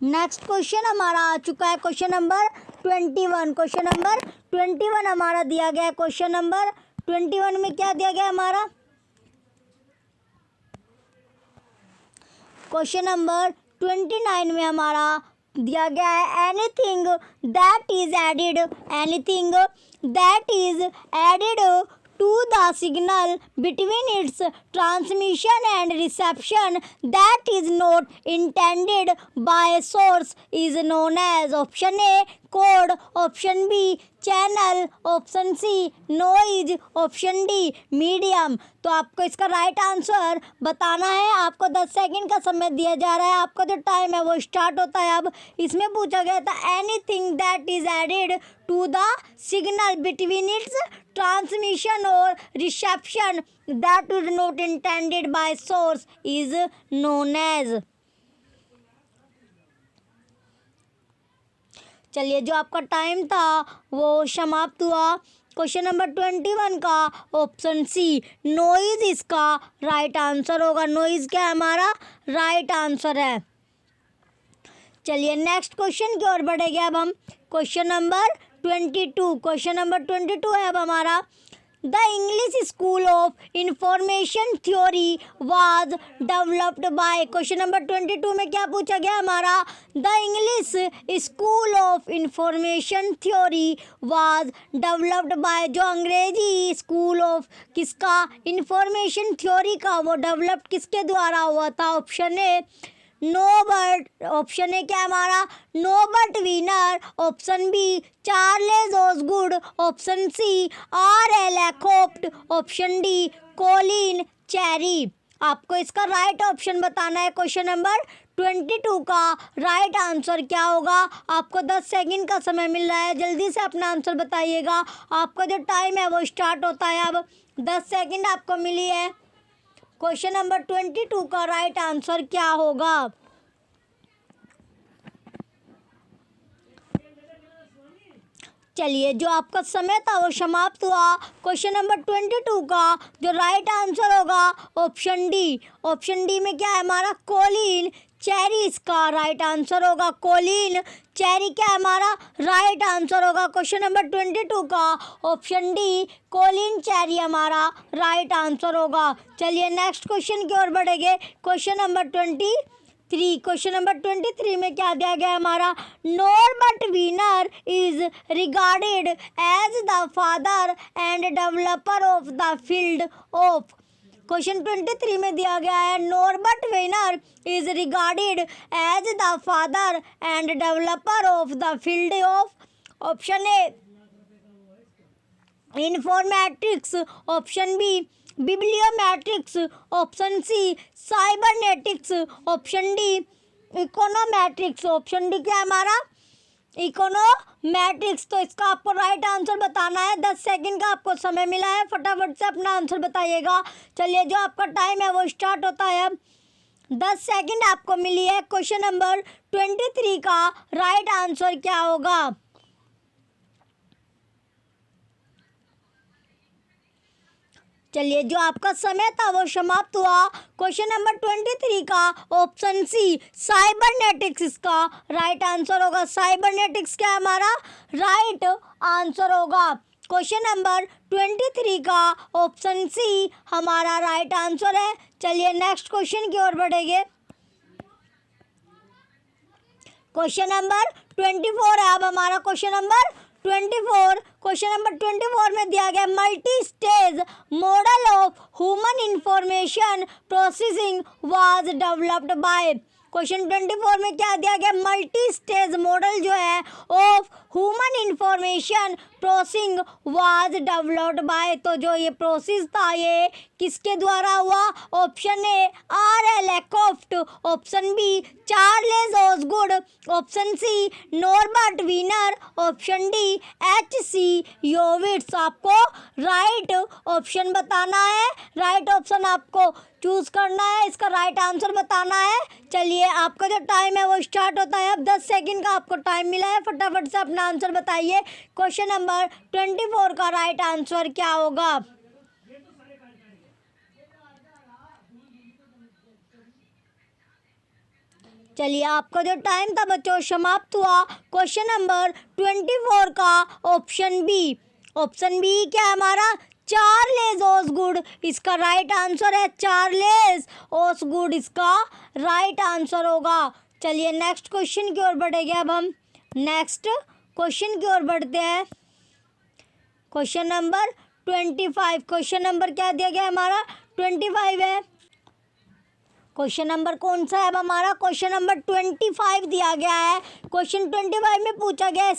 नेक्स्ट क्वेश्चन हमारा आ चुका है क्वेश्चन नंबर 21। क्वेश्चन नंबर 21 हमारा दिया गया है। क्वेश्चन नंबर 21 में क्या दिया गया हमारा? क्वेश्चन नंबर 29 में हमारा दिया गया है anything that is added, anything that is added to the signal between its transmission and reception that is not intended by source is known as। Option A code, option B channel, option C noise, option D medium. तो आपको इसका right answer बताना है। आपको 10 second का समय दिया जा रहा है। आपका जो टाइम है वो स्टार्ट होता है। अब इसमें पूछा गया था anything that is added to the signal between its transmission और reception that is not intended by source is known as. चलिए, जो आपका टाइम था वो समाप्त हुआ। क्वेश्चन नंबर 21 का ऑप्शन सी नॉइज इसका राइट आंसर होगा। नॉइज क्या है हमारा? राइट आंसर है। चलिए, नेक्स्ट क्वेश्चन की ओर बढ़ेंगे। अब हम क्वेश्चन नंबर 22। क्वेश्चन नंबर 22 है अब हमारा the English school of information theory was developed by. Question number 22 में क्या पूछा गया हमारा? The English school of information theory was developed by. जो अंग्रेजी स्कूल ऑफ किसका? इंफॉर्मेशन थ्योरी का, वो डेवलप किसके द्वारा हुआ था? Option A Norbert, option A क्या है हमारा? Norbert Wiener, option B Charles Osgood, option C R.L. Ackoff, option D Colin Cherry. आपको इसका राइट ऑप्शन बताना है। क्वेश्चन नंबर 22 का राइट आंसर क्या होगा? आपको 10 सेकंड का समय मिल रहा है, जल्दी से अपना आंसर बताइएगा। आपका जो टाइम है वो स्टार्ट होता है। अब 10 सेकंड आपको मिली है। क्वेश्चन नंबर 22 का राइट आंसर क्या होगा? चलिए, जो आपका समय था वो समाप्त हुआ। क्वेश्चन नंबर 22 का जो राइट आंसर होगा ऑप्शन डी। ऑप्शन डी में क्या है हमारा? कोलिन चेरी इसका राइट आंसर होगा। कोलिन चेरी क्या है हमारा? राइट आंसर होगा। क्वेश्चन नंबर 22 का ऑप्शन डी कोलिन चेरी हमारा राइट आंसर होगा। चलिए, नेक्स्ट क्वेश्चन की ओर बढ़ेंगे। Question number 23। क्वेश्चन नंबर 23 में क्या दिया गया हमारा? Norbert Wiener is regarded as the father and developer of the field of. Question 23 में दिया गया है Norbert Wiener is regarded as the father and developer of the field of. Option A informatics, option B bibliometrics, option C cybernetics, option D econometrics. Option D क्या है हमारा? Econometrics. तो इसका आपको राइट आंसर बताना है। 10 सेकंड का आपको समय मिला है, फटाफट से अपना आंसर बताइएगा। चलिए, जो आपका टाइम है वो स्टार्ट होता है। 10 सेकंड आपको मिली है। क्वेश्चन नंबर 23 का राइट आंसर क्या होगा? चलिए, जो आपका समय था वो समाप्त हुआ। क्वेश्चन नंबर 23 का ऑप्शन सी साइबरनेटिक्स इसका राइट आंसर होगा। साइबरनेटिक्स क्या है हमारा? राइट आंसर होगा। क्वेश्चन नंबर 23 का ऑप्शन सी हमारा राइट आंसर है। चलिए नेक्स्ट क्वेश्चन की ओर बढ़ेंगे। क्वेश्चन नंबर 24 है अब हमारा क्वेश्चन नंबर 24। क्वेश्चन नंबर 24 में दिया गया multi stage model of human information processing was developed by. Question 24 में क्या दिया गया, मल्टी स्टेज मॉडल जो है of human information processing was developed by. तो जो ये प्रोसेस था ये किसके द्वारा हुआ? Option A R.L. Ackoff, option B Charles Osgood, option C Norbert Wiener, option D H.C. Yovits. आपको राइट ऑप्शन बताना है, राइट ऑप्शन आपको चूज करना है, इसका राइट आंसर बताना है। चलिए आपका जो टाइम है वो स्टार्ट होता है। अब 10 सेकंड का आपको टाइम मिला है, फटाफट से अपना आंसर बताइए। क्वेश्चन नंबर 24 का राइट आंसर क्या होगा? चलिए आपका जो टाइम था बच्चों समाप्त हुआ। क्वेश्चन नंबर 24 का ऑप्शन बी, ऑप्शन बी क्या है हमारा? चार्ल्स ऑसगुड इसका राइट आंसर है। चार्ल्स ऑसगुड इसका राइट आंसर होगा। चलिए नेक्स्ट क्वेश्चन की ओर बढ़ेंगे। अब हम नेक्स्ट क्वेश्चन की ओर बढ़ते हैं। Question number 25। क्वेश्चन नंबर क्या दिया गया हमारा? 25 है। क्वेश्चन नंबर कौन सा है अब हमारा? क्वेश्चन नंबर 25 दिया गया है। क्वेश्चन 25 में पूछा गया है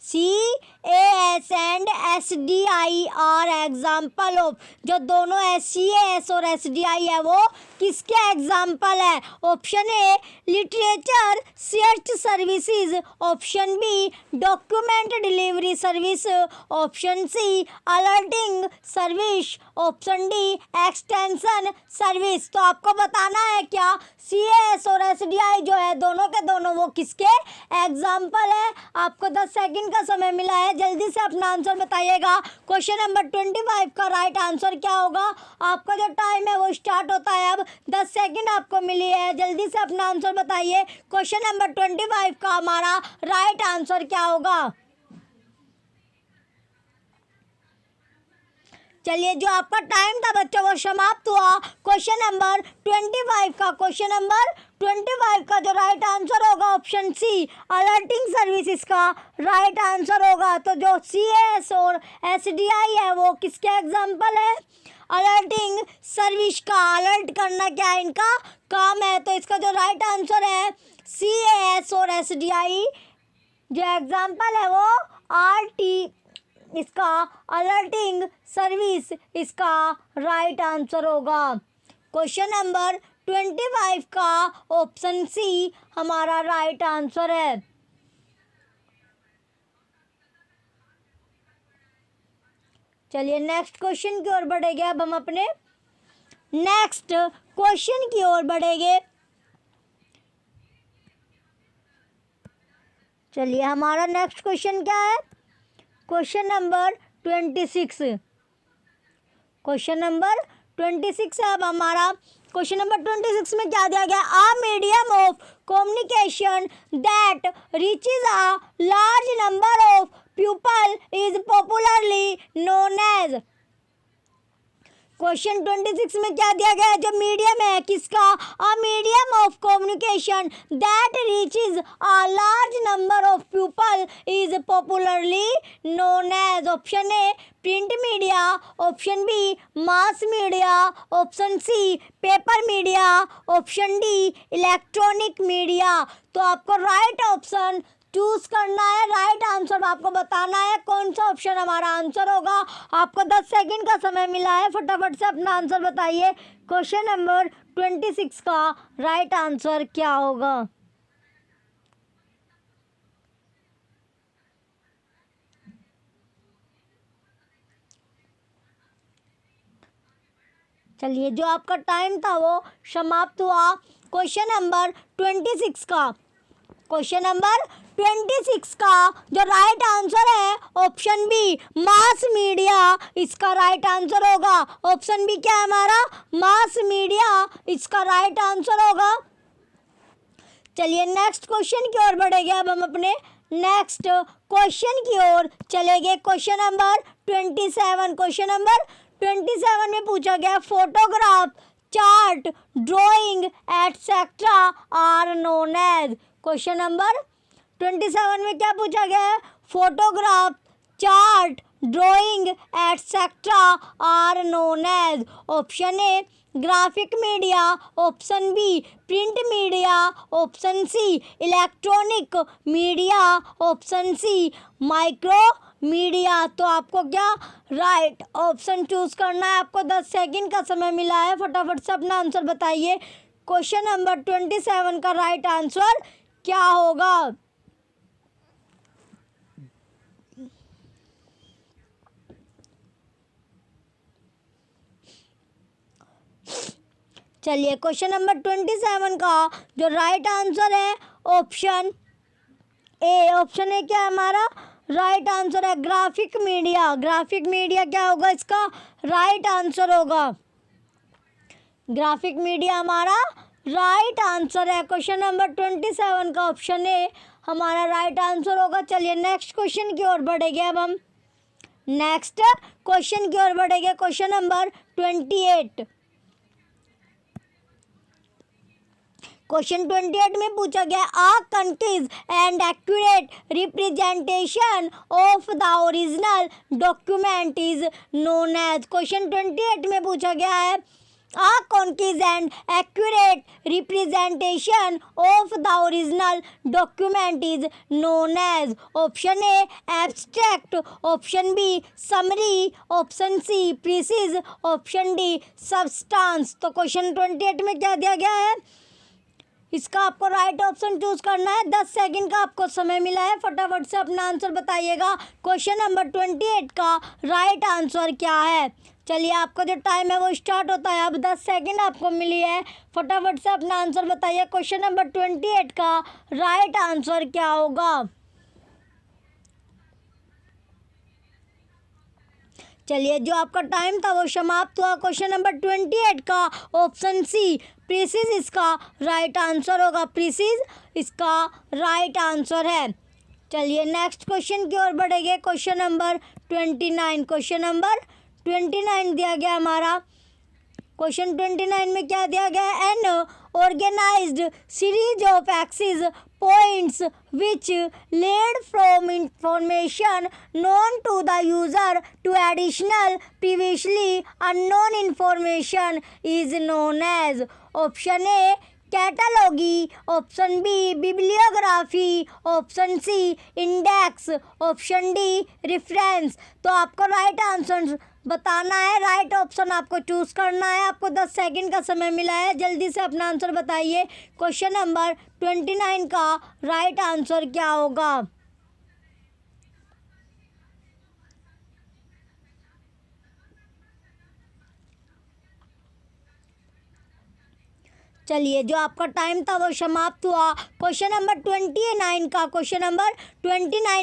CAS and SDI are example of. जो दोनों है CAS और SDI है वो किसके एग्जाम्पल है? Option A literature search services, option B document delivery service, option C alerting service, option D extension service. तो आपको बताना है क्या CAS और SDI जो है दोनों के दोनों वो किसके एग्जाम्पल है। आपको 10 सेकंड का समय मिला है, जल्दी से अपना आंसर बताइएगा। क्वेश्चन नंबर 25 का राइट आंसर क्या होगा? आपका जो टाइम है वो स्टार्ट होता है। अब 10 सेकंड आपको मिली है, जल्दी से अपना आंसर बताइए। क्वेश्चन नंबर 25 का हमारा राइट आंसर क्या होगा? चलिए जो आपका टाइम था बच्चों वो समाप्त हुआ। क्वेश्चन नंबर 25 का, क्वेश्चन नंबर 25 का जो राइट आंसर होगा ऑप्शन सी अलर्टिंग सर्विस इसका राइट आंसर होगा। तो जो CAS और SDI है वो किसके एग्जाम्पल है? अलर्टिंग सर्विस का। अलर्ट करना क्या है इनका काम है। तो इसका जो राइट आंसर है CAS और SDI जो एग्जाम्पल है वो RT इसका अलर्टिंग सर्विस इसका राइट आंसर होगा। क्वेश्चन नंबर 25 का ऑप्शन सी हमारा राइट आंसर है। चलिए नेक्स्ट क्वेश्चन की ओर बढ़ेंगे। अब हम अपने नेक्स्ट क्वेश्चन की ओर बढ़ेंगे। चलिए हमारा नेक्स्ट क्वेश्चन क्या है? Question number 26। क्वेश्चन नंबर 26 है अब हमारा। क्वेश्चन नंबर 26 में क्या दिया गया? A medium of communication that reaches a large number of people is popularly known as. Question 26 में क्या दिया गया है? जो मीडियम है किसका? A medium of communication that reaches a large number of people is popularly known as. Option A print media, option B mass media, option C paper media, option D electronic media. तो आपको right option choose करना है, right answer आपको बताना है कौन सा option हमारा आंसर होगा। आपको 10 सेकंड का समय मिला है, फटाफट से अपना आंसर बताइए। क्वेश्चन नंबर 26 का राइट आंसर क्या होगा? चलिए जो आपका टाइम था वो समाप्त हुआ। क्वेश्चन नंबर 26 का, क्वेश्चन नंबर 26 का जो राइट आंसर है ऑप्शन बी मास मीडिया इसका राइट आंसर होगा। ऑप्शन बी क्या है हमारा? मास मीडिया इसका राइट आंसर होगा। चलिए नेक्स्ट क्वेश्चन की ओर बढ़ेंगे। अब हम अपने नेक्स्ट क्वेश्चन की ओर चले गए। Question number 27। क्वेश्चन नंबर 27 में पूछा गया photograph, chart, drawing etcetera are known as. Question number 27 में क्या पूछा गया है? Photograph, chart, drawing etcetera are known as. Option A graphic media, option B print media, option C electronic media, option C micro media. तो आपको क्या right option choose करना है। आपको 10 सेकंड का समय मिला है, फटाफट से अपना आंसर बताइए। क्वेश्चन नंबर 27 का राइट आंसर क्या होगा? चलिए क्वेश्चन नंबर 27 का जो राइट आंसर है ऑप्शन ए। ऑप्शन ए क्या है हमारा राइट आंसर है? Graphic media. ग्राफिक मीडिया क्या होगा? इसका राइट आंसर होगा। ग्राफिक मीडिया हमारा राइट आंसर है। क्वेश्चन नंबर 27 का ऑप्शन ए हमारा राइट आंसर होगा। चलिए नेक्स्ट क्वेश्चन की ओर बढ़ेंगे। अब हम नेक्स्ट क्वेश्चन की ओर बढ़ेंगे। Question number 28। क्वेश्चन 28 में पूछा गया a concise and accurate representation of the original document is known as. Question 28 में पूछा गया है a concise and accurate representation of the original document is known as. Option A abstract, option B summary, option C precis, option D substance. तो question 28 में क्या दिया गया है? इसका आपको राइट ऑप्शन चूज करना है। 10 सेकंड का आपको समय मिला है, फटाफट से अपना आंसर बताइएगा। क्वेश्चन नंबर 28 का राइट आंसर क्या है? चलिए आपका जो टाइम है वो स्टार्ट होता है। अब 10 सेकंड आपको मिली है, फटाफट से अपना आंसर बताइए। क्वेश्चन नंबर 28 का राइट आंसर क्या होगा? चलिए जो आपका टाइम था वो समाप्त हुआ। क्वेश्चन नंबर 28 का ऑप्शन सी प्रीसिज इसका राइट आंसर होगा। प्रीसिज इसका राइट आंसर है। चलिए नेक्स्ट क्वेश्चन की ओर बढ़ेंगे। Question number 29। क्वेश्चन नंबर 29 दिया गया हमारा। क्वेश्चन 29 में क्या दिया गया है? An organised series of access points which lead from information known to the user to additional previously unknown information is known as। Option A catalogue, option B bibliography, option C index, option D reference. तो आपको right answer बताना है, right option आपको choose करना है। आपको 10 second का समय मिला है, जल्दी से अपना आंसर बताइए। क्वेश्चन नंबर 29 का राइट आंसर क्या होगा? चलिए जो आपका टाइम था वो समाप्त हुआ। क्वेश्चन नंबर 29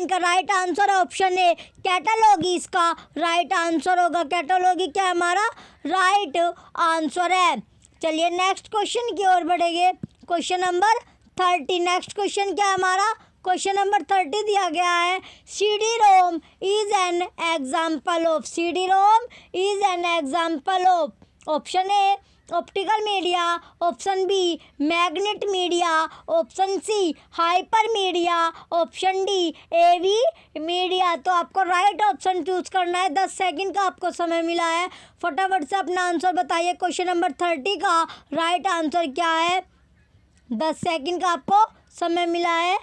का राइट आंसर है ऑप्शन ए कैटलॉगी इसका राइट आंसर होगा। कैटलॉगी क्या हमारा राइट आंसर है। चलिए नेक्स्ट क्वेश्चन की ओर बढ़ेंगे। Question number 30। नेक्स्ट क्वेश्चन क्या है हमारा? क्वेश्चन नंबर 30 दिया गया है CD-ROM is an example of. CD-ROM is an example of. Option A optical media, option B magnet media, option C hyper media, option D AV media. तो आपको right option choose करना है। 10 second का आपको समय मिला है, फटाफट से अपना आंसर बताइए। क्वेश्चन नंबर 30 का राइट आंसर क्या है? 10 सेकंड का आपको समय मिला है।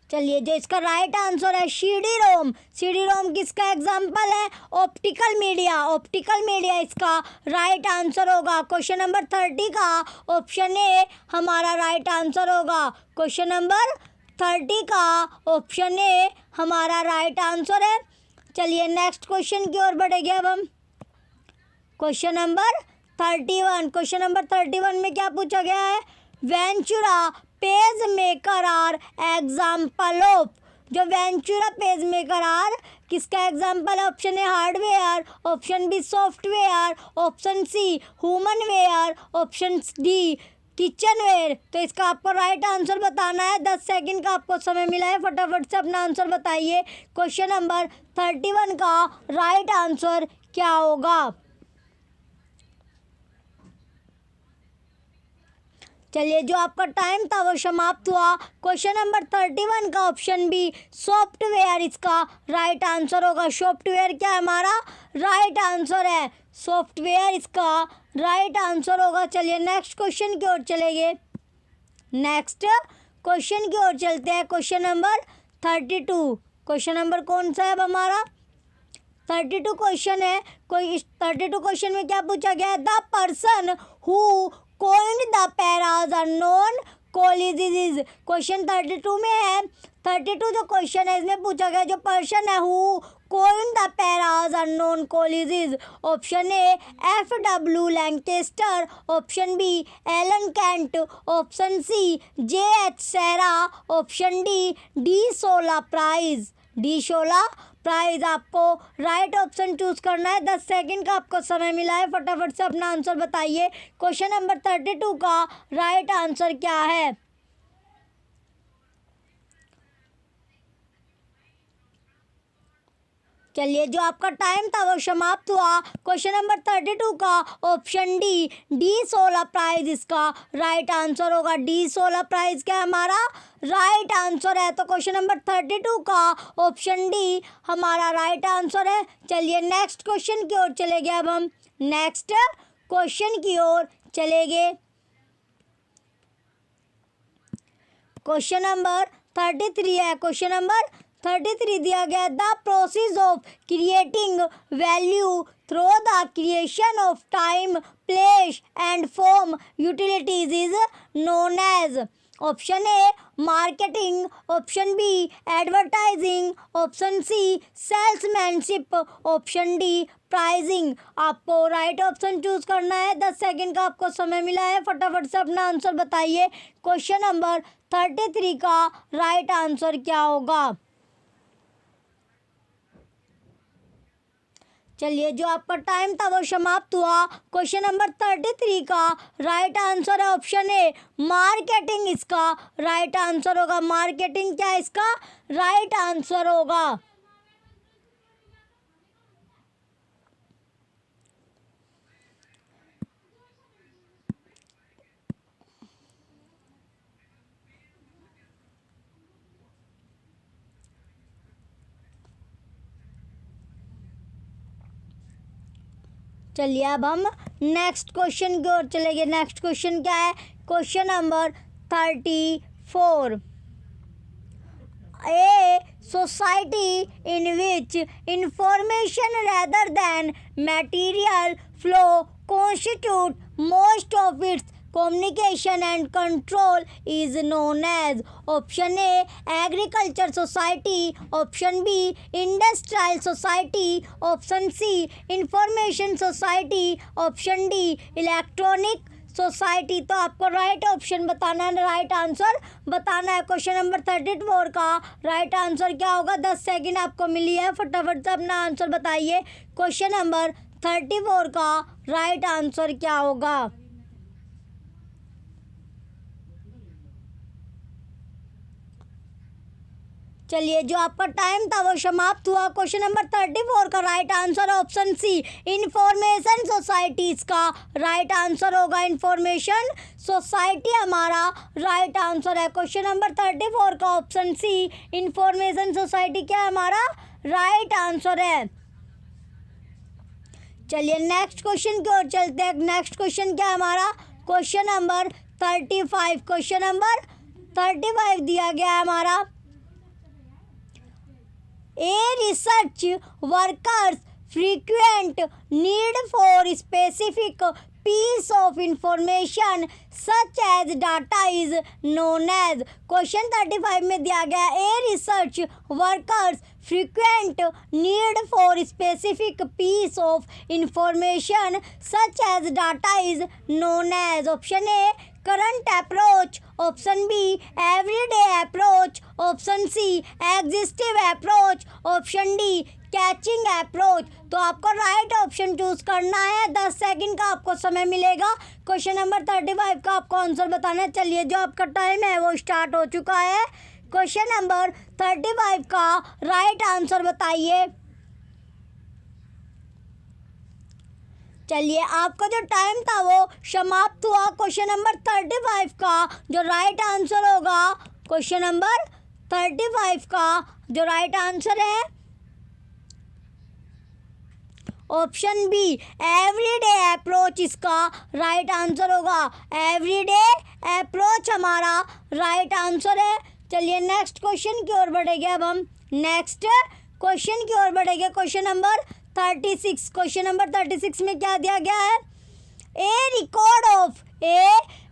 चलिए जो इसका राइट आंसर है CD-ROM। CD-ROM किसका एग्जाम्पल है? Optical media. ऑप्टिकल मीडिया इसका राइट आंसर होगा। क्वेश्चन नंबर 30 का ऑप्शन ए हमारा राइट आंसर होगा। क्वेश्चन नंबर 30 का ऑप्शन ए हमारा राइट आंसर है। चलिए नेक्स्ट क्वेश्चन की ओर बढ़ेंगे अब हम। Question number 31। क्वेश्चन नंबर 31 में क्या पूछा गया है? Ventura page maker are example of. जो वेंचुरा पेज मेकर आर किसका एग्जाम्पल है? Option A hardware, option B software, option C human ware, option D kitchenware. तो इसका आपको राइट आंसर बताना है। 10 सेकंड का आपको समय मिला है, फटाफट से अपना आंसर बताइए। क्वेश्चन नंबर 31 का राइट आंसर क्या होगा? चलिए, जो आपका टाइम था वो समाप्त हुआ। क्वेश्चन नंबर 31 का ऑप्शन बी सॉफ्टवेयर इसका राइट आंसर होगा। सॉफ्टवेयर क्या है? हमारा राइट आंसर है। सॉफ्टवेयर इसका राइट आंसर होगा। चलिए नेक्स्ट क्वेश्चन की ओर चलेंगे। नेक्स्ट क्वेश्चन की ओर चलते हैं। Question number 32। क्वेश्चन नंबर कौन सा है अब हमारा? 32 क्वेश्चन है। कोई इस 32 क्वेश्चन में क्या पूछा गया है? The person who coined the paras unknown colleges। Question 32 में है। 32 जो क्वेश्चन है इसमें पूछा गया जो पर्सन है who coined the paras unknown colleges। Option A F.W. Lancaster, option B Alan Kent, option C J.H. Serra, option D Shola Price. D Shola Price आपको राइट ऑप्शन चूज करना है। 10 सेकंड का आपको समय मिला है, फटाफट से अपना आंसर बताइए। क्वेश्चन नंबर 32 का राइट आंसर क्या है? चलिए, जो आपका टाइम था वो समाप्त हुआ। क्वेश्चन नंबर 32 का ऑप्शन डी शोला प्राइज इसका राइट आंसर होगा। डी शोला प्राइज क्या हमारा राइट आंसर है। तो क्वेश्चन नंबर 32 का ऑप्शन डी हमारा राइट आंसर है। चलिए नेक्स्ट क्वेश्चन की ओर चले गए। अब हम नेक्स्ट क्वेश्चन की ओर चले गए। क्वेश्चन नंबर 33 है। क्वेश्चन नंबर 33 दिया गया the process of creating value through the creation of time place and form utilities is known as. Option A marketing, option B advertising, option C salesmanship, option D pricing. आपको right option choose करना है। 10 second का आपको समय मिला है, फटाफट से अपना आंसर बताइए। क्वेश्चन नंबर 33 का राइट आंसर क्या होगा? चलिए, जो आपका टाइम था वो समाप्त हुआ। क्वेश्चन नंबर 33 का राइट आंसर है ऑप्शन ए मार्केटिंग इसका राइट आंसर होगा। मार्केटिंग क्या इसका राइट आंसर होगा? चलिए, अब हम नेक्स्ट क्वेश्चन की ओर चलेंगे। नेक्स्ट क्वेश्चन क्या है? Question number 34। A society in which information rather than material flow constitute most of its communication and control is known as। Option A agriculture society, option B industrial society, option C information society, option D electronic society. तो आपको right option बताना है, right answer बताना है। Question number 34 का right answer क्या होगा? 10 second आपको मिली है, फटाफट से अपना आंसर बताइए। क्वेश्चन नंबर 34 का राइट आंसर क्या होगा? चलिए, जो आपका टाइम था वो समाप्त हुआ। क्वेश्चन नंबर 34 का right answer option C information societies का राइट आंसर होगा। इंफॉर्मेशन सोसाइटी हमारा राइट आंसर है। क्वेश्चन नंबर 34 का ऑप्शन सी इंफॉर्मेशन सोसाइटी क्या हमारा राइट आंसर है। चलिए नेक्स्ट क्वेश्चन की ओर चलते हैं। नेक्स्ट क्वेश्चन क्या है हमारा? Question number 35। क्वेश्चन नंबर 35 दिया गया है हमारा A research workers frequent need for specific piece of information such as data is known as। Question 35 में दिया गया A research workers frequent need for specific piece of information such as data is known as। Option A current approach, option B everyday approach, option C exhaustive approach, option D catching approach. तो आपको right option choose करना है। 10 second का आपको समय मिलेगा question number 35 का आपको आंसर बताना है। चलिए, जो आपका टाइम है वो स्टार्ट हो चुका है। क्वेश्चन नंबर 35 का राइट आंसर बताइए। चलिए, आपका जो टाइम था वो समाप्त हुआ। क्वेश्चन नंबर 35 का जो राइट आंसर होगा, क्वेश्चन नंबर 35 का जो राइट आंसर है ऑप्शन बी एवरीडे अप्रोच, इसका राइट आंसर होगा। एवरीडे अप्रोच हमारा राइट आंसर है। चलिए, नेक्स्ट क्वेश्चन की ओर बढ़ेंगे। अब हम नेक्स्ट क्वेश्चन की ओर बढ़ेंगे। Question number 36। क्वेश्चन नंबर 36 में क्या दिया गया है? A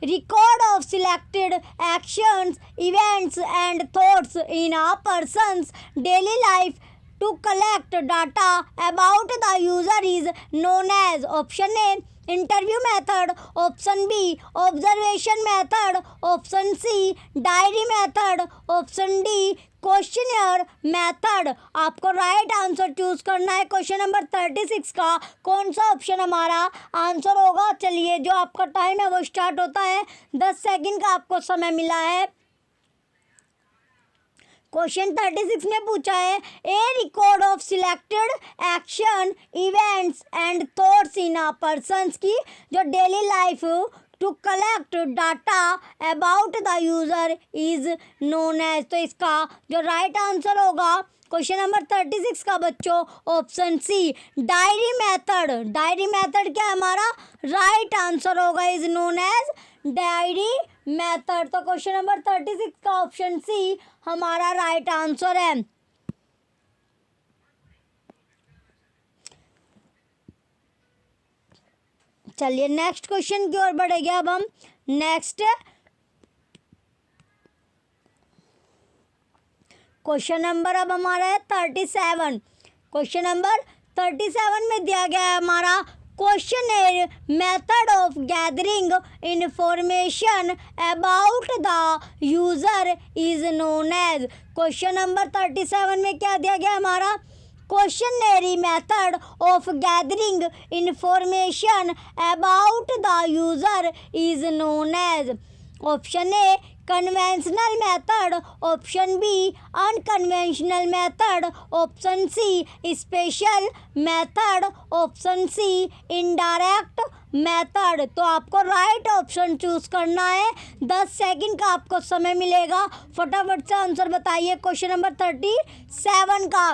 record of selected actions, events and thoughts in a person's daily life to collect data about the user is known as option A interview method, option B observation method, option C diary method, option D questionnaire method. आपको right answer choose करना है। Question number 36 का कौन सा option हमारा answer होगा? चलिए, जो आपका टाइम है वो स्टार्ट होता है। 10 सेकंड का आपको समय मिला है। क्वेश्चन 36 में पूछा है a record of selected action, events and thoughts in a person's की जो daily life to collect data about the user is known as. तो इसका जो राइट आंसर होगा क्वेश्चन नंबर 36 का बच्चों option C diary method. Diary method क्या हमारा राइट आंसर होगा, is known as diary method. तो क्वेश्चन नंबर 36 का ऑप्शन सी हमारा राइट आंसर है। चलिए, नेक्स्ट क्वेश्चन की ओर बढ़ेंगे। अब हम नेक्स्ट क्वेश्चन नंबर अब हमारा है 37। क्वेश्चन नंबर 37 में दिया गया है हमारा questioner method of gathering information about the user is known as. Question number 37 में क्या दिया गया हमारा questionnaire method of gathering information about the user is known as. Option A conventional method, option B unconventional method, option C special method, option C indirect method. तो आपको right option choose करना है। 10 second का आपको समय मिलेगा। फटाफट से आंसर बताइए क्वेश्चन नंबर 37 का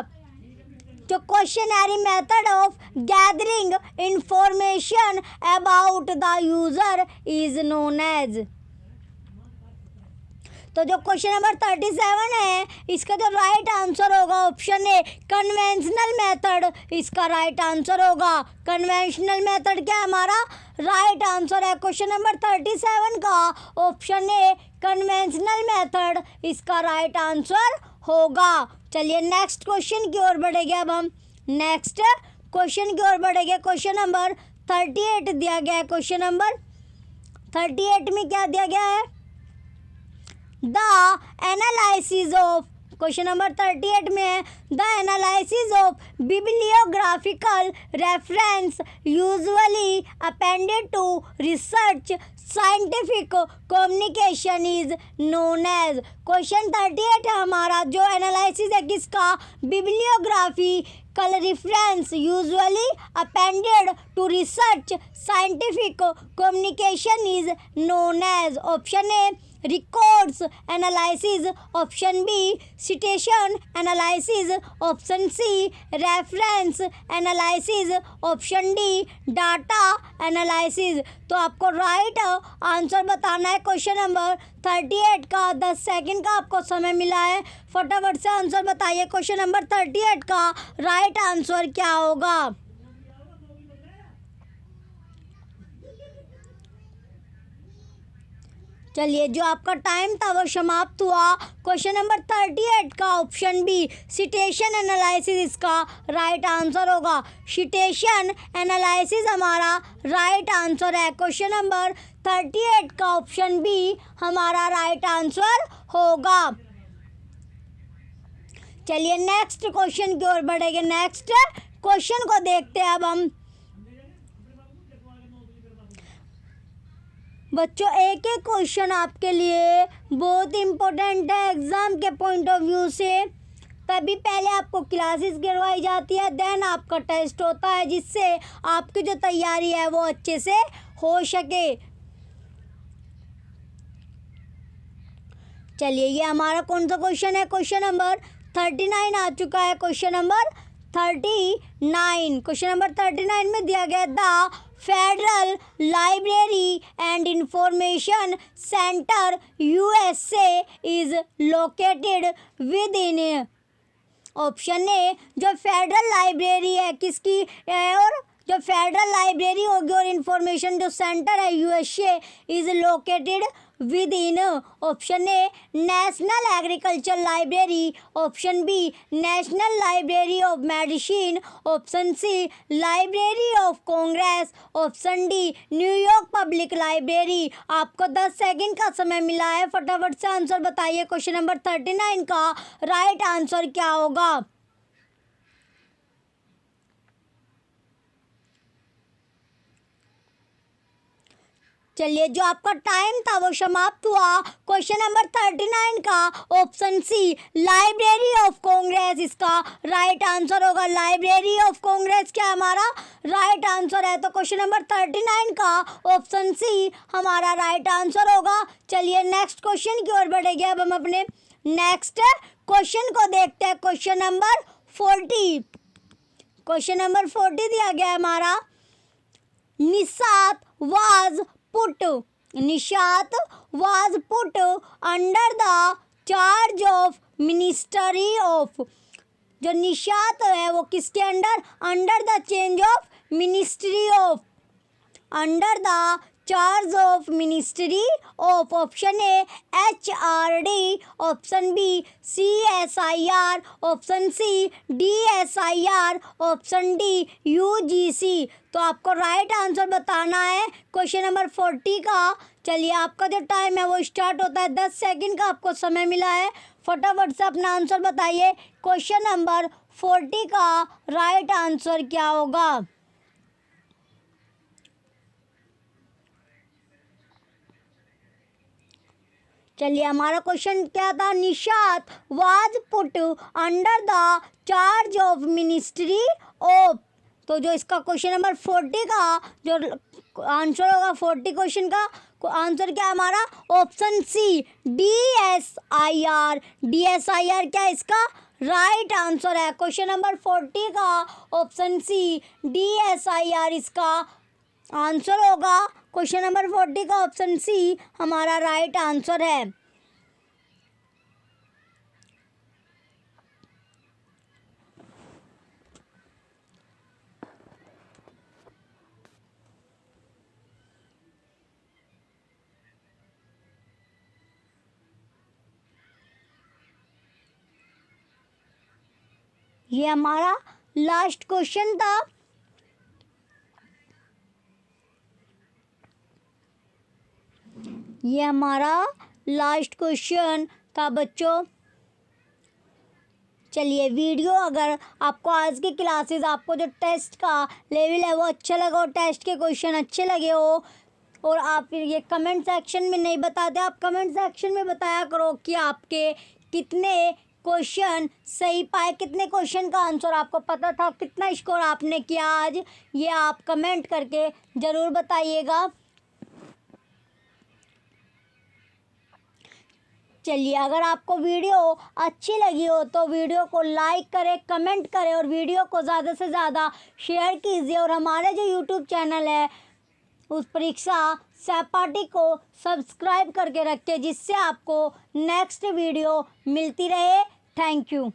जो questionnaire method of gathering information about the user is known as. तो जो क्वेश्चन नंबर 37 है इसका जो राइट आंसर होगा ऑप्शन ए कन्वेंशनल मेथड, इसका राइट आंसर होगा। कन्वेंशनल मेथड क्या हमारा राइट आंसर है। क्वेश्चन नंबर 37 का ऑप्शन ए कन्वेंशनल मेथड इसका राइट आंसर होगा। चलिए, नेक्स्ट क्वेश्चन की ओर बढ़ेंगे। अब हम नेक्स्ट क्वेश्चन की ओर बढ़ेंगे। क्वेश्चन नंबर 38 दिया गया है। क्वेश्चन नंबर 38 में क्या दिया गया है? The analysis of, question number 38 में है the analysis of bibliographical reference usually appended to research scientific communication is known as. Question 38 है हमारा जो एनालिसिस है किसका bibliographical reference usually appended to research scientific communication is known as. Option A records analysis, option B citation analysis, option C reference analysis, option D data analysis. तो आपको right answer बताना है question number 38 का। 10 second का आपको समय मिला है। फटाफट से आंसर बताइए क्वेश्चन नंबर 38 का राइट आंसर क्या होगा? चलिए, जो आपका टाइम था वो समाप्त हुआ। क्वेश्चन नंबर 38 का ऑप्शन बी सिटेशन एनालिसिस इसका राइट आंसर होगा। सिटेशन एनालिसिस हमारा राइट आंसर है। क्वेश्चन नंबर 38 का ऑप्शन बी हमारा राइट आंसर होगा। चलिए नेक्स्ट क्वेश्चन की ओर बढ़ेंगे। नेक्स्ट क्वेश्चन को देखते हैं अब हम। बच्चों, एक एक क्वेश्चन आपके लिए बहुत इम्पोर्टेंट है एग्ज़ाम के पॉइंट ऑफ व्यू से। तभी पहले आपको क्लासेस करवाई जाती है, देन आपका टेस्ट होता है, जिससे आपकी जो तैयारी है वो अच्छे से हो सके। चलिए, ये हमारा कौन सा क्वेश्चन है? क्वेश्चन नंबर 39 आ चुका है। Question number 39। क्वेश्चन नंबर 39 में दिया गया the federal library and information centre USA is located within. Option ए, जो फेडरल लाइब्रेरी है किसकी है, और जो फेडरल लाइब्रेरी होगी और इंफॉर्मेशन जो सेंटर है USA is located within. Option A, national agriculture library. Option B, national library of medicine. Option C, library of Congress. Option D, New York public library. आपको 10 सेकंड का समय मिला है, फटाफट से आंसर बताइए। क्वेश्चन नंबर 39 का राइट आंसर क्या होगा? चलिए, जो आपका टाइम था वो समाप्त हुआ। क्वेश्चन नंबर 39 का option C, library of Congress इसका राइट आंसर होगा। लाइब्रेरी ऑफ कांग्रेस क्या हमारा राइट आंसर है। तो क्वेश्चन नंबर 39 का ऑप्शन सी हमारा राइट आंसर होगा। चलिए नेक्स्ट क्वेश्चन की ओर बढ़ेंगे। अब हम अपने नेक्स्ट क्वेश्चन को देखते हैं। Question number 40। क्वेश्चन नंबर 40 दिया गया है हमारा, NISSAT was put under the charge of ministry of. जो निशात है वो किसके under? Under the change of ministry of, under the charge of ministry of. Option A, HRD। Option B, CSIR। Option C, DSIR। Option D, UGC। तो आपको right answer बताना है question number 40 का। चलिए, आपका जो टाइम है वो स्टार्ट होता है। 10 सेकंड का आपको समय मिला है, फटाफट से अपना आंसर बताइए। क्वेश्चन नंबर 40 का राइट आंसर क्या होगा? चलिए, हमारा क्वेश्चन क्या था? Nishat was put under the charge of ministry of. तो जो इसका क्वेश्चन नंबर 40 का जो आंसर होगा, 40 क्वेश्चन का आंसर क्या हमारा? Option C, DSIR। DSIR क्या इसका राइट आंसर है। क्वेश्चन नंबर 40 का ऑप्शन सी, DSIR इसका आंसर होगा। क्वेश्चन नंबर 40 का ऑप्शन सी हमारा राइट आंसर है। ये हमारा लास्ट क्वेश्चन था। ये हमारा लास्ट क्वेश्चन था बच्चों। चलिए, वीडियो अगर आपको आज की क्लासेस, आपको जो टेस्ट का लेवल है वो अच्छा लगा हो, टेस्ट के क्वेश्चन अच्छे लगे हो, और आप ये कमेंट सेक्शन में नहीं बताते, आप कमेंट सेक्शन में बताया करो कि आपके कितने क्वेश्चन सही पाए, कितने क्वेश्चन का आंसर आपको पता था, कितना स्कोर आपने किया आज, ये आप कमेंट करके ज़रूर बताइएगा। चलिए, अगर आपको वीडियो अच्छी लगी हो तो वीडियो को लाइक करें, कमेंट करें, और वीडियो को ज़्यादा से ज़्यादा शेयर कीजिए। और हमारे जो यूट्यूब चैनल है उस परीक्षा सहपाठी को सब्सक्राइब करके रखें, जिससे आपको नेक्स्ट वीडियो मिलती रहे। Thank you.